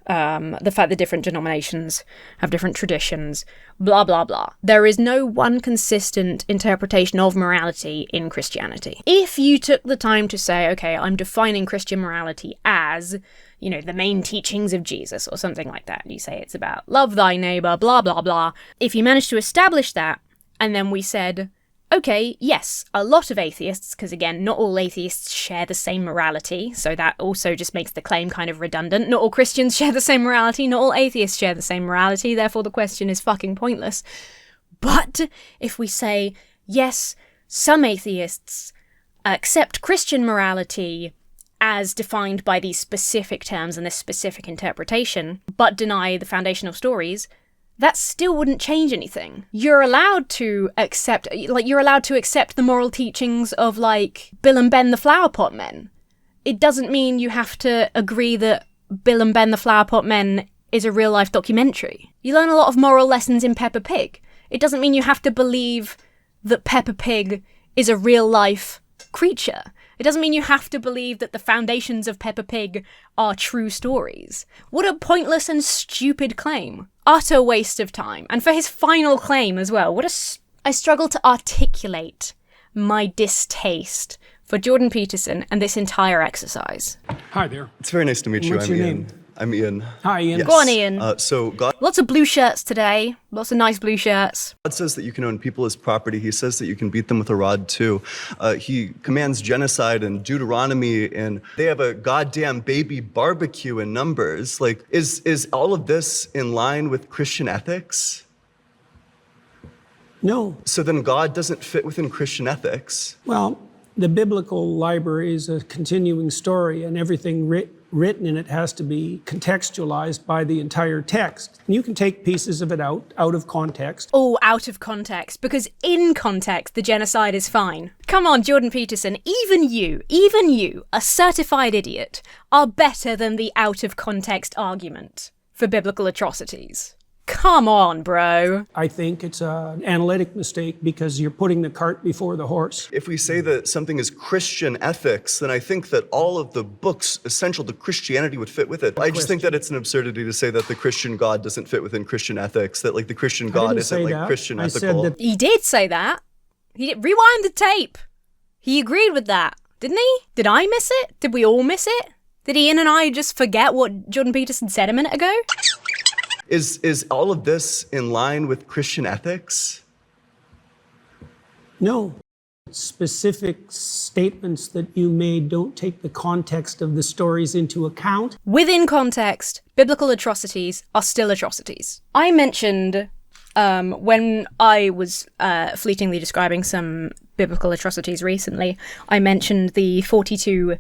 The fact that different denominations have different traditions, blah, blah, blah. There is no one consistent interpretation of morality in Christianity. If you took the time to say, okay, I'm defining Christian morality as, you know, the main teachings of Jesus or something like that, you say it's about love thy neighbor, blah, blah, blah. If you managed to establish that, and then we said, okay, yes, a lot of atheists, because again, not all atheists share the same morality, so that also just makes the claim kind of redundant. Not all Christians share the same morality, not all atheists share the same morality, therefore the question is fucking pointless. But if we say, yes, some atheists accept Christian morality as defined by these specific terms and this specific interpretation, but deny the foundational stories, that still wouldn't change anything. You're allowed to accept, you're allowed to accept the moral teachings of, like, Bill and Ben the Flower Pot Men. It doesn't mean you have to agree that Bill and Ben the Flower Pot Men is a real-life documentary. You learn a lot of moral lessons in Peppa Pig. It doesn't mean you have to believe that Peppa Pig is a real-life creature. It doesn't mean you have to believe that the foundations of Peppa Pig are true stories. What a pointless and stupid claim. Utter waste of time. And for his final claim as well, I struggle to articulate my distaste for Jordan Peterson and this entire exercise. Hi there. It's very nice to meet you. What's your name? I'm Ian. Hi, Ian. Yes. Go on, Ian. God Lots of blue shirts today. Lots of nice blue shirts. says that you can own people as property. He says that you can beat them with a rod too. He commands genocide in Deuteronomy, and they have a goddamn baby barbecue in Numbers. Like, is all of this in line with Christian ethics? No. So then God doesn't fit within Christian ethics. Well, the biblical library is a continuing story, and everything written in it has to be contextualized by the entire text. And you can take pieces of it out of context. Oh, out of context, because in context, the genocide is fine. Come on, Jordan Peterson, even you, a certified idiot, are better than the out of context argument for biblical atrocities. Come on, bro. I think it's an analytic mistake because you're putting the cart before the horse. If we say that something is Christian ethics, then I think that all of the books essential to Christianity would fit with it. I just think that it's an absurdity to say that the Christian God doesn't fit within Christian ethics, that like the Christian God isn't like Christian ethical. Said that he did say that. He did. Rewind the tape. He agreed with that, didn't he? Did I miss it? Did we all miss it? Did Ian and I just forget what Jordan Peterson said a minute ago? Is all of this in line with Christian ethics? No. Specific statements that you made don't take the context of the stories into account. Within context, biblical atrocities are still atrocities. I mentioned when I was fleetingly describing some biblical atrocities recently, I mentioned the 42,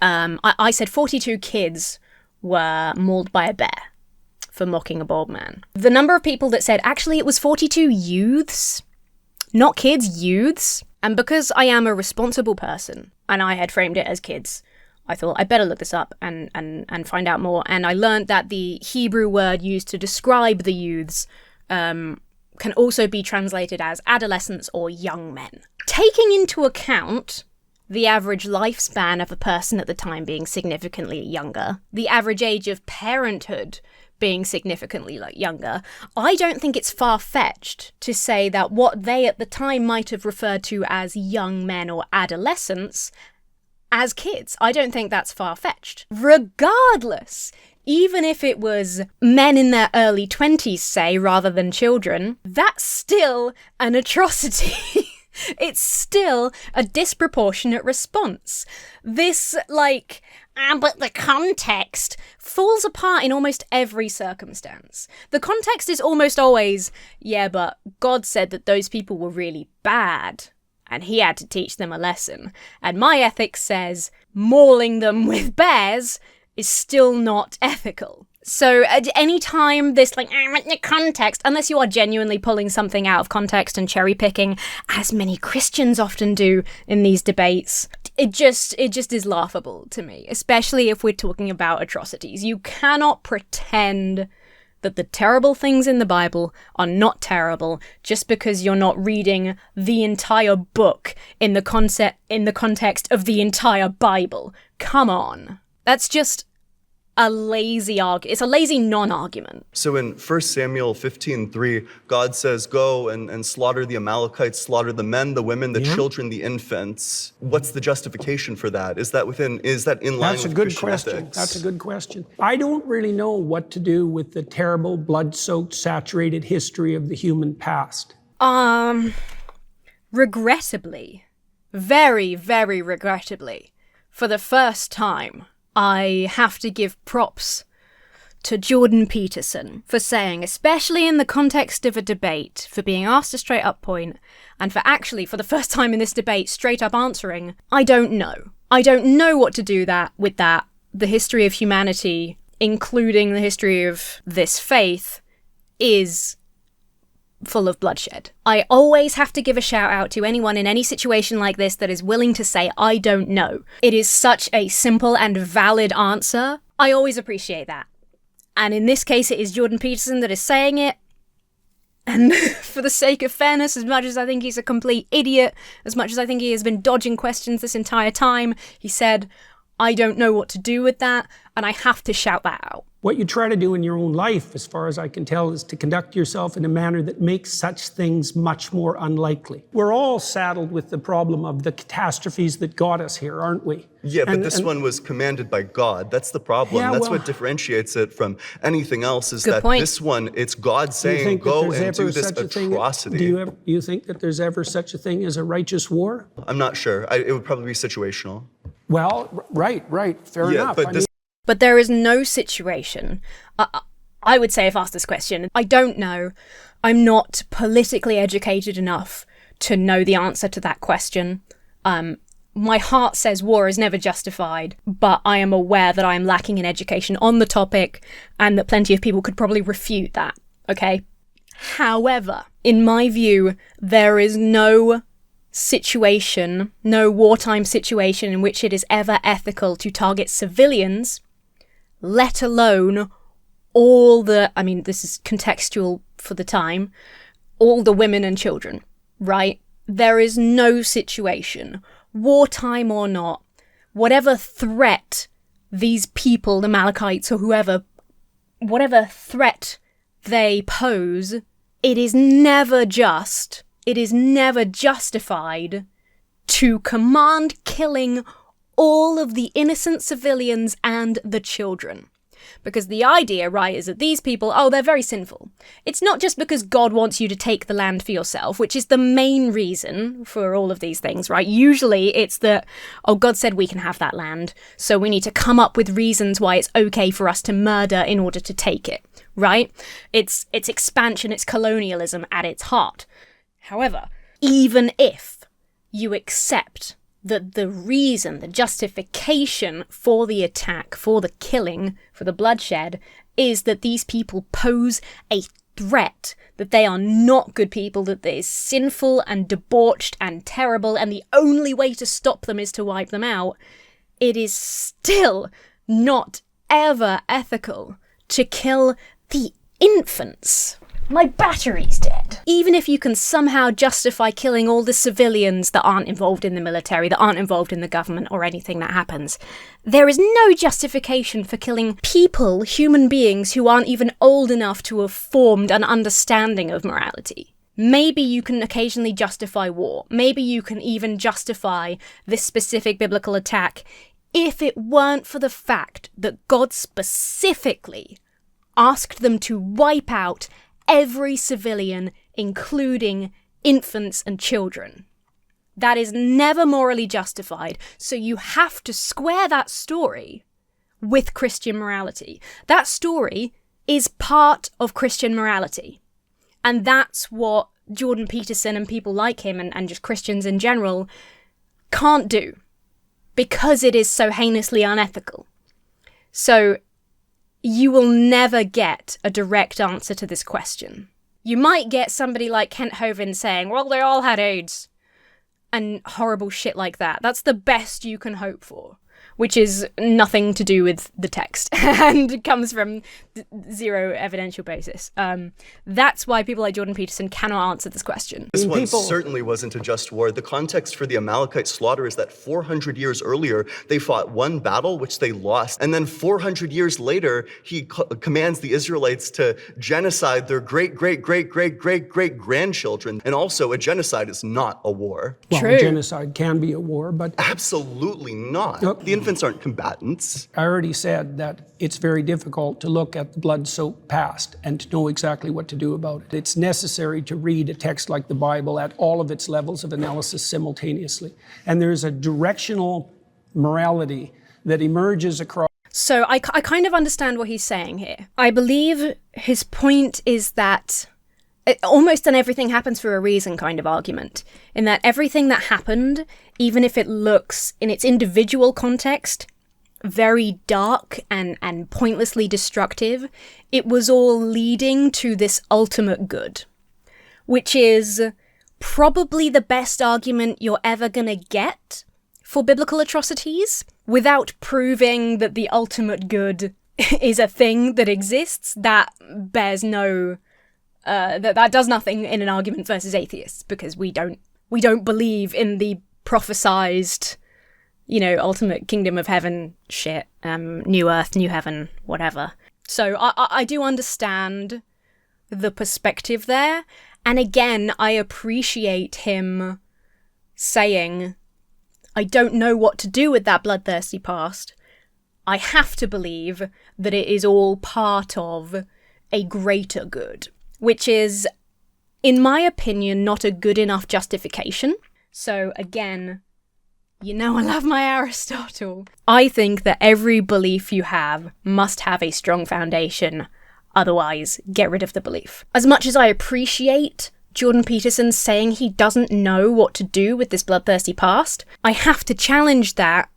I said 42 kids were mauled by a bear for mocking a bald man. The number of people that said, actually, it was 42 youths, not kids, youths. And because I am a responsible person, and I had framed it as kids, I thought I'd better look this up and find out more. And I learned that the Hebrew word used to describe the youths can also be translated as adolescents or young men. Taking into account the average lifespan of a person at the time being significantly younger, the average age of parenthood being significantly younger, I don't think it's far-fetched to say that what they at the time might have referred to as young men or adolescents as kids. I don't think that's far-fetched. Regardless, even if it was men in their early 20s, say, rather than children, that's still an atrocity. It's still a disproportionate response. This, but the context falls apart in almost every circumstance. The context is almost always, yeah, but God said that those people were really bad, and he had to teach them a lesson. And my ethics says mauling them with bears is still not ethical. So at any time this the context, unless you are genuinely pulling something out of context and cherry picking, as many Christians often do in these debates, it just is laughable to me, especially if we're talking about atrocities. You cannot pretend that the terrible things in the Bible are not terrible just because you're not reading the entire book in the context of the entire Bible. Come on. That's just a lazy argument. It's a lazy non-argument. So in 1 Samuel 15:3, God says, go and slaughter the Amalekites, slaughter the men, the women, the children, the infants. What's the justification for that? Is that in line with Christian ethics? That's a good question. I don't really know what to do with the terrible, blood-soaked, saturated history of the human past. Regrettably, very, very regrettably, for the first time, I have to give props to Jordan Peterson for saying, especially in the context of a debate, for being asked a straight up point, and for actually, for the first time in this debate, straight up answering, I don't know. I don't know what to do with that. The history of humanity, including the history of this faith, is full of bloodshed. I always have to give a shout out to anyone in any situation like this that is willing to say, I don't know. It is such a simple and valid answer. I always appreciate that. And in this case, it is Jordan Peterson that is saying it. And for the sake of fairness, as much as I think he's a complete idiot, as much as I think he has been dodging questions this entire time, he said, I don't know what to do with that, and I have to shout that out. What you try to do in your own life, as far as I can tell, is to conduct yourself in a manner that makes such things much more unlikely. We're all saddled with the problem of the catastrophes that got us here, aren't we? Yeah, but this one was commanded by God. That's the problem. Yeah, That's what differentiates it from anything else, is that point. This one, it's God saying, go and do this atrocity. Do you think that there's ever such a thing as a righteous war? I'm not sure. It would probably be situational. Well, right, fair enough. But there is no situation, I would say if asked this question, I don't know. I'm not politically educated enough to know the answer to that question. My heart says war is never justified, but I am aware that I am lacking in education on the topic and that plenty of people could probably refute that, okay? However, in my view, there is no situation, no wartime situation in which it is ever ethical to target civilians, let alone all the, this is contextual for the time, all the women and children, right? There is no situation, wartime or not, whatever threat these people, the Amalekites or whoever, whatever threat they pose, it is never justified to command killing all of the innocent civilians and the children. Because the idea, right, is that these people, they're very sinful. It's not just because God wants you to take the land for yourself, which is the main reason for all of these things, right? Usually it's that, God said we can have that land, so we need to come up with reasons why it's okay for us to murder in order to take it, right? It's expansion, it's colonialism at its heart. However, even if you accept that the reason, the justification for the attack, for the killing, for the bloodshed, is that these people pose a threat, that they are not good people, that they are sinful and debauched and terrible, and the only way to stop them is to wipe them out, it is still not ever ethical to kill the infants. My battery's dead. Even if you can somehow justify killing all the civilians that aren't involved in the military, that aren't involved in the government or anything that happens, there is no justification for killing people, human beings, who aren't even old enough to have formed an understanding of morality. Maybe you can occasionally justify war. Maybe you can even justify this specific biblical attack if it weren't for the fact that God specifically asked them to wipe out every civilian, including infants and children. That is never morally justified, so you have to square that story with Christian morality. That story is part of Christian morality. And that's what Jordan Peterson and people like him and just Christians in general can't do, because it is so heinously unethical. So you will never get a direct answer to this question. You might get somebody like Kent Hovind saying, well, they all had AIDS, and horrible shit like that. That's the best you can hope for, which is nothing to do with the text and comes from zero evidential basis. That's why people like Jordan Peterson cannot answer this question. This one certainly wasn't a just war. The context for the Amalekite slaughter is that 400 years earlier, they fought one battle, which they lost. And then 400 years later, he commands the Israelites to genocide their great-great-great-great-great-great-grandchildren. And also, a genocide is not a war. Well, a genocide can be a war, but... Absolutely not. The infants aren't combatants. I already said that it's very difficult to look at the blood-soaked past and to know exactly what to do about it. It's necessary to read a text like the Bible at all of its levels of analysis simultaneously. And there's a directional morality that emerges across. So I kind of understand what he's saying here. I believe his point is that almost an everything happens for a reason kind of argument, in that everything that happened, even if it looks in its individual context very dark and pointlessly destructive, it was all leading to this ultimate good, which is probably the best argument you're ever gonna get for biblical atrocities, without proving that the ultimate good is a thing that exists. That bears no that does nothing in an argument versus atheists, because we don't believe in the prophesized, ultimate kingdom of heaven shit, new earth, new heaven, whatever. So I do understand the perspective there, and again, I appreciate him saying, I don't know what to do with that bloodthirsty past. I have to believe that it is all part of a greater good, which is, in my opinion, not a good enough justification. So again, I love my Aristotle. I think that every belief you have must have a strong foundation, otherwise get rid of the belief. As much as I appreciate Jordan Peterson saying he doesn't know what to do with this bloodthirsty past, I have to challenge that,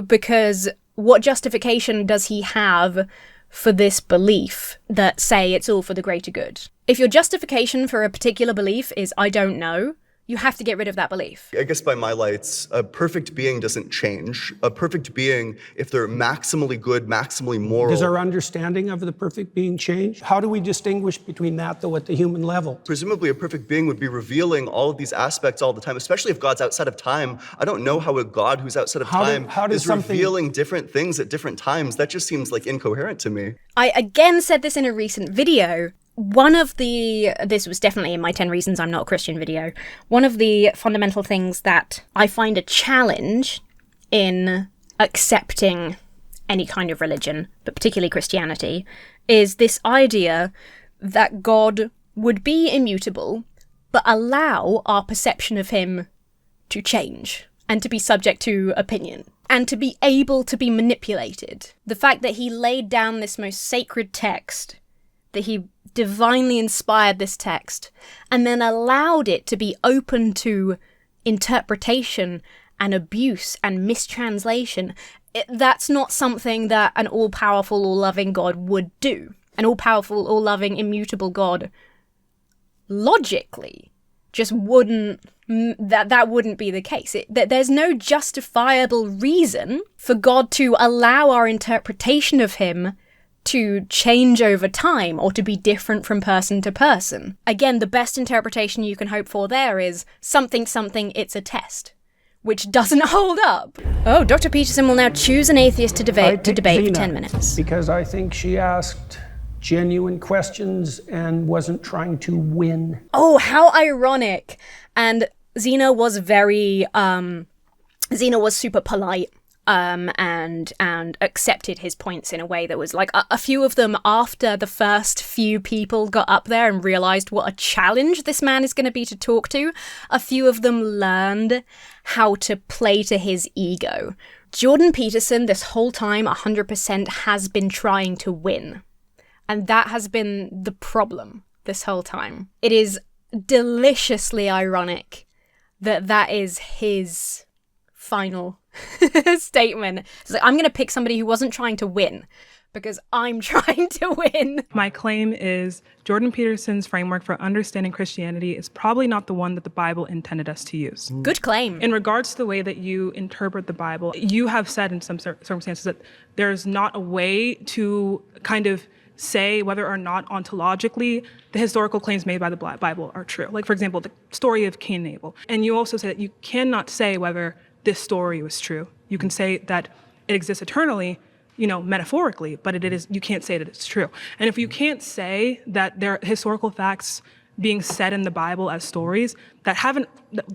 because what justification does he have for this belief that say it's all for the greater good? If your justification for a particular belief is I don't know, you have to get rid of that belief. I guess by my lights, a perfect being doesn't change. A perfect being, if they're maximally good, maximally moral... Does our understanding of the perfect being change? How do we distinguish between that, though, at the human level? Presumably a perfect being would be revealing all of these aspects all the time, especially if God's outside of time. I don't know how a God who's outside of time is revealing different things at different times. That just seems like incoherent to me. I again said this in a recent video. This was definitely in my 10 Reasons I'm Not a Christian video. One of the fundamental things that I find a challenge in accepting any kind of religion, but particularly Christianity, is this idea that God would be immutable, but allow our perception of him to change and to be subject to opinion and to be able to be manipulated. The fact that he laid down this most sacred text, that he divinely inspired this text, and then allowed it to be open to interpretation and abuse and mistranslation, that's not something that an all-powerful, all-loving God would do. An all-powerful, all-loving, immutable God logically just wouldn't, that wouldn't be the case. There's no justifiable reason for God to allow our interpretation of him to change over time or to be different from person to person. Again, the best interpretation you can hope for there is something, it's a test, which doesn't hold up. Oh, Dr. Peterson will now choose an atheist to debate for Zena, 10 minutes. Because I think she asked genuine questions and wasn't trying to win. Oh, how ironic. And Zena was super polite. And accepted his points in a way that was like a few of them after the first few people got up there and realized what a challenge this man is going to be to talk to. A few of them learned how to play to his ego. Jordan Peterson this whole time 100% has been trying to win. And that has been the problem this whole time. It is deliciously ironic that that is his final statement. It's like, I'm going to pick somebody who wasn't trying to win because I'm trying to win. My claim is Jordan Peterson's framework for understanding Christianity is probably not the one that the Bible intended us to use. Good claim. In regards to the way that you interpret the Bible, you have said in some circumstances that there's not a way to kind of say whether or not ontologically the historical claims made by the Bible are true. Like, for example, the story of Cain and Abel. And you also say that you cannot say whether this story was true. You can say that it exists eternally, metaphorically, but you can't say that it's true. And if you can't say that there are historical facts being said in the Bible as stories that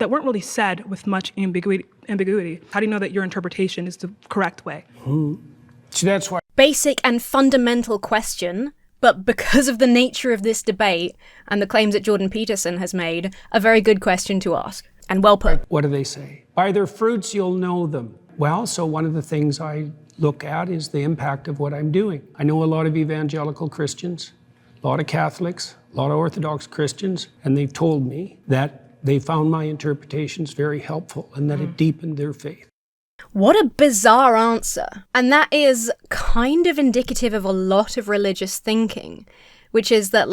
weren't really said with much ambiguity, how do you know that your interpretation is the correct way? So that's why. Basic and fundamental question, but because of the nature of this debate and the claims that Jordan Peterson has made, a very good question to ask. And well put. What do they say? By their fruits you'll know them. Well, so one of the things I look at is the impact of what I'm doing. I know a lot of evangelical Christians, a lot of Catholics, a lot of Orthodox Christians, and they've told me that they found my interpretations very helpful and that it deepened their faith. What a bizarre answer. And that is kind of indicative of a lot of religious thinking, which is that,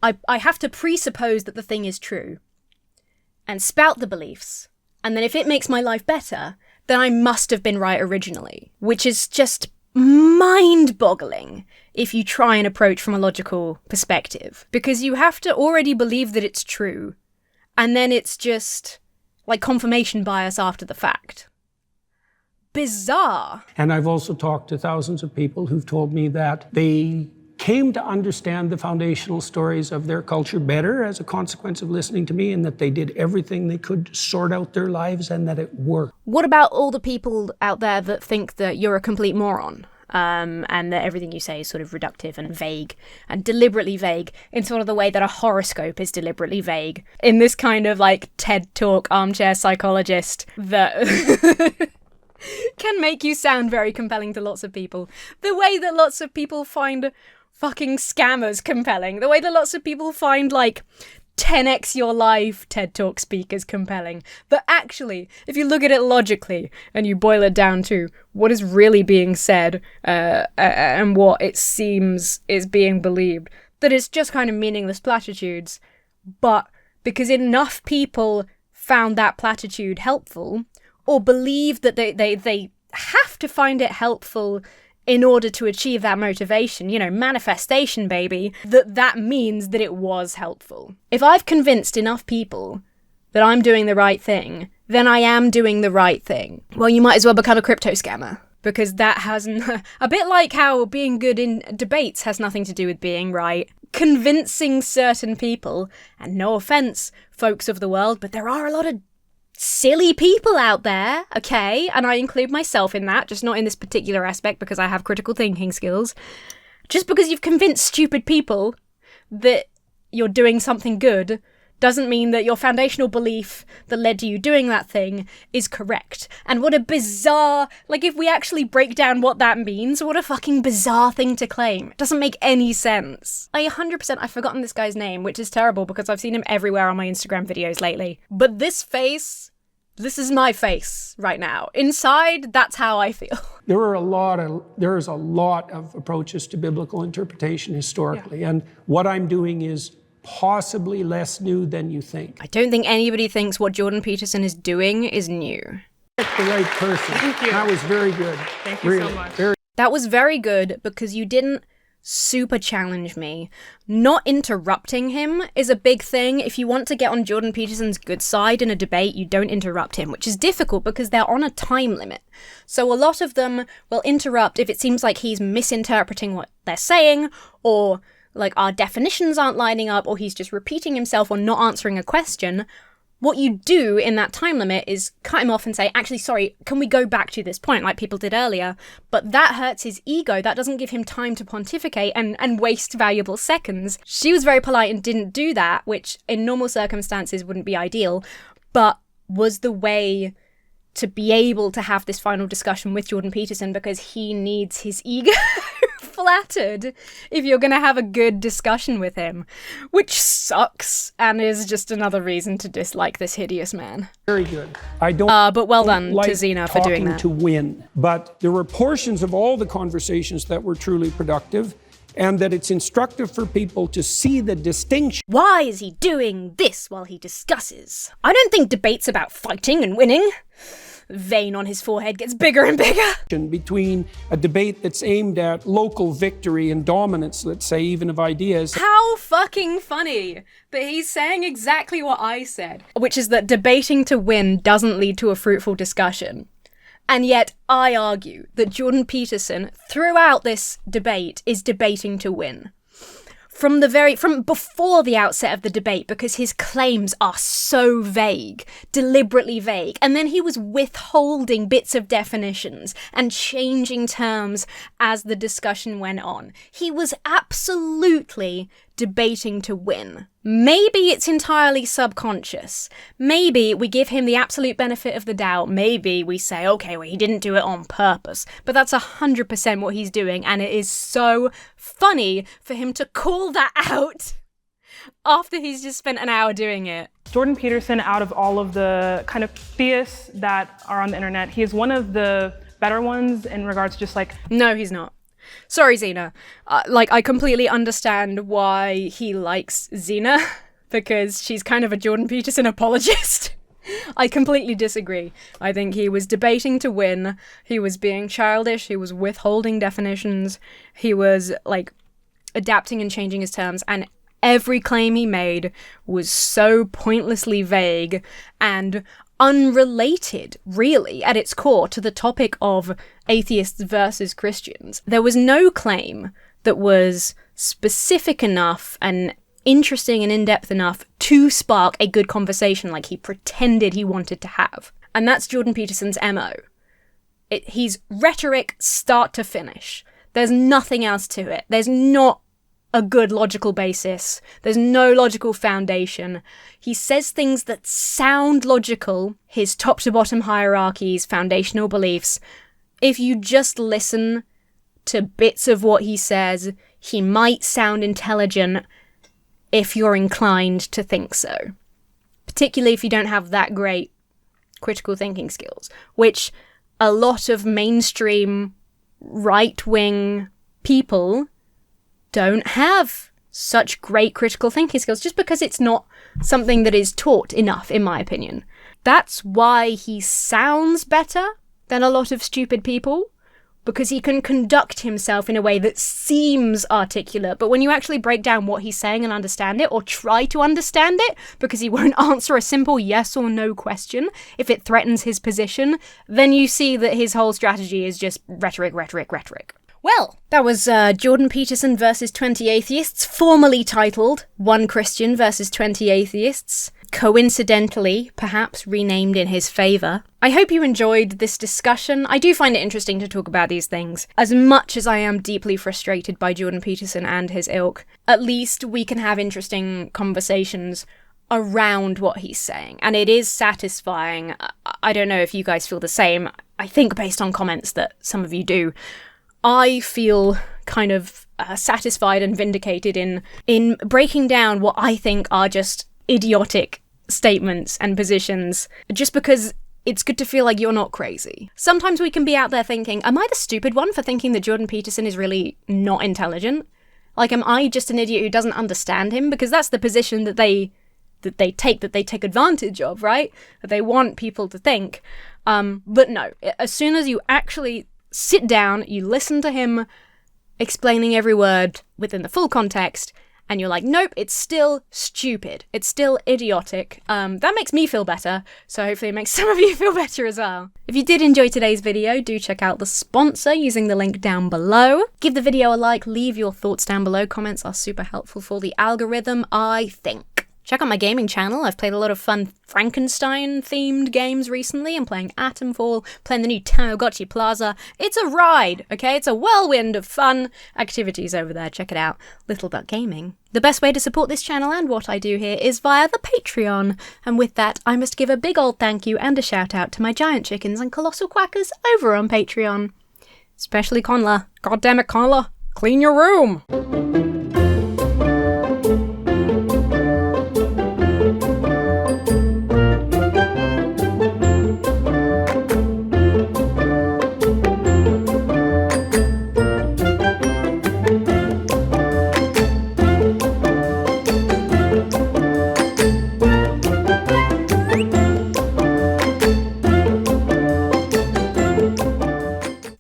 I have to presuppose that the thing is true and spout the beliefs. And then if it makes my life better, then I must have been right originally, which is just mind-boggling if you try and approach from a logical perspective, because you have to already believe that it's true, and then it's just like confirmation bias after the fact. Bizarre. And I've also talked to thousands of people who've told me that they came to understand the foundational stories of their culture better as a consequence of listening to me, and that they did everything they could to sort out their lives and that it worked. What about all the people out there that think that you're a complete moron? And that everything you say is sort of reductive and vague, and deliberately vague, in sort of the way that a horoscope is deliberately vague, in this kind of TED Talk armchair psychologist that can make you sound very compelling to lots of people. The way that lots of people find fucking scammers compelling. The way that lots of people find 10x your life TED Talk speakers compelling. But actually, if you look at it logically and you boil it down to what is really being said and what it seems is being believed, that it's just kind of meaningless platitudes. But because enough people found that platitude helpful, or believe that they have to find it helpful in order to achieve that motivation, manifestation, baby, that means that it was helpful. If I've convinced enough people that I'm doing the right thing, then I am doing the right thing. Well, you might as well become a crypto scammer, because that has a bit like how being good in debates has nothing to do with being right. Convincing certain people, and no offense, folks of the world, but there are a lot of silly people out there, okay? And I include myself in that, just not in this particular aspect because I have critical thinking skills. Just because you've convinced stupid people that you're doing something good doesn't mean that your foundational belief that led to you doing that thing is correct. And what a bizarre, like if we actually break down what that means, what a fucking bizarre thing to claim. It doesn't make any sense. I've forgotten this guy's name, which is terrible because I've seen him everywhere on my Instagram videos lately. But this is my face right now. Inside, that's how I feel. There's a lot of approaches to biblical interpretation historically, and what I'm doing is possibly less new than you think. I don't think anybody thinks what Jordan Peterson is doing is new. The right person. Thank you. That was very good. Thank you so much. That was very good because you didn't super challenge me. Not interrupting him is a big thing. If you want to get on Jordan Peterson's good side in a debate, you don't interrupt him, which is difficult because they're on a time limit. So a lot of them will interrupt if it seems like he's misinterpreting what they're saying, or like our definitions aren't lining up, or he's just repeating himself or not answering a question. What you do in that time limit is cut him off and say, actually, sorry, can we go back to this point like people did earlier? But that hurts his ego. That doesn't give him time to pontificate and waste valuable seconds. She was very polite and didn't do that, which in normal circumstances wouldn't be ideal, but was the way to be able to have this final discussion with Jordan Peterson because he needs his ego flattered if you're going to have a good discussion with him, which sucks and is just another reason to dislike this hideous man. Very good. I don't but well done like to Zena for doing that. To win, but there were portions of all the conversations that were truly productive, and that it's instructive for people to see the distinction. Why is he doing this while he discusses? I don't think debate's about fighting and winning. Vein on his forehead gets bigger and bigger. Between a debate that's aimed at local victory and dominance, let's say, even of ideas. How fucking funny that he's saying exactly what I said, which is that debating to win doesn't lead to a fruitful discussion. And yet I argue that Jordan Peterson, throughout this debate, is debating to win. From before the outset of the debate, because his claims are so vague, deliberately vague, and then he was withholding bits of definitions and changing terms as the discussion went on. He was absolutely debating to win. Maybe it's entirely subconscious. Maybe we give him the absolute benefit of the doubt. Maybe we say, okay, well, he didn't do it on purpose. But that's 100% what he's doing, and it is so funny for him to call that out after he's just spent an hour doing it. Jordan Peterson, out of all of the kind of theists that are on the internet, he is one of the better ones in regards to just like... No, he's not. Sorry, Zena. I completely understand why he likes Zena, because she's kind of a Jordan Peterson apologist. I completely disagree. I think he was debating to win. He was being childish. He was withholding definitions. He was, adapting and changing his terms. And every claim he made was so pointlessly vague and unrelated, really, at its core, to the topic of atheists versus Christians. There was no claim that was specific enough and interesting and in-depth enough to spark a good conversation like he pretended he wanted to have. And that's Jordan Peterson's MO. He's rhetoric start to finish. There's nothing else to it. There's not a good logical basis. There's no logical foundation. He says things that sound logical, his top to bottom hierarchies, foundational beliefs. If you just listen to bits of what he says, he might sound intelligent if you're inclined to think so. Particularly if you don't have that great critical thinking skills, which a lot of mainstream right-wing people don't have such great critical thinking skills, just because it's not something that is taught enough, in my opinion. That's why he sounds better than a lot of stupid people, because he can conduct himself in a way that seems articulate, but when you actually break down what he's saying and understand it, or try to understand it, because he won't answer a simple yes or no question if it threatens his position, then you see that his whole strategy is just rhetoric. Well, that was Jordan Peterson versus 20 Atheists, formerly titled 1 Christian versus 20 Atheists. coincidentally, perhaps renamed in his favour. I hope you enjoyed this discussion. I do find it interesting to talk about these things. As much as I am deeply frustrated by Jordan Peterson and his ilk, at least we can have interesting conversations around what he's saying. And it is satisfying. I don't know if you guys feel the same. I think based on comments that some of you do, I feel kind of satisfied and vindicated in breaking down what I think are just idiotic statements and positions, just because it's good to feel like you're not crazy. Sometimes we can be out there thinking, am I the stupid one for thinking that Jordan Peterson is really not intelligent? Like, am I just an idiot who doesn't understand him? Because that's the position that they take advantage of, right? That they want people to think. But no, as soon as you actually sit down, you listen to him explaining every word within the full context, and you're like, nope, it's still stupid. It's still idiotic. That makes me feel better, so hopefully it makes some of you feel better as well. If you did enjoy today's video, do check out the sponsor using the link down below. Give the video a like, leave your thoughts down below. Comments are super helpful for the algorithm, I think. Check out my gaming channel. I've played a lot of fun Frankenstein-themed games recently. I'm playing Atomfall, playing the new Tamagotchi Plaza. It's a ride, okay? It's a whirlwind of fun activities over there. Check it out. Little Duck Gaming. The best way to support this channel and what I do here is via the Patreon. And with that, I must give a big old thank you and a shout out to my giant chickens and colossal quackers over on Patreon. Especially Conla. God damn it, Conla. Clean your room!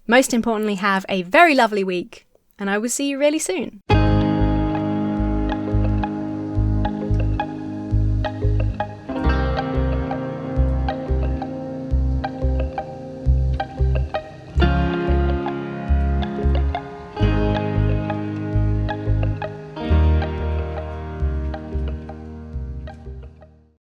Most importantly, have a very lovely week, and I will see you really soon.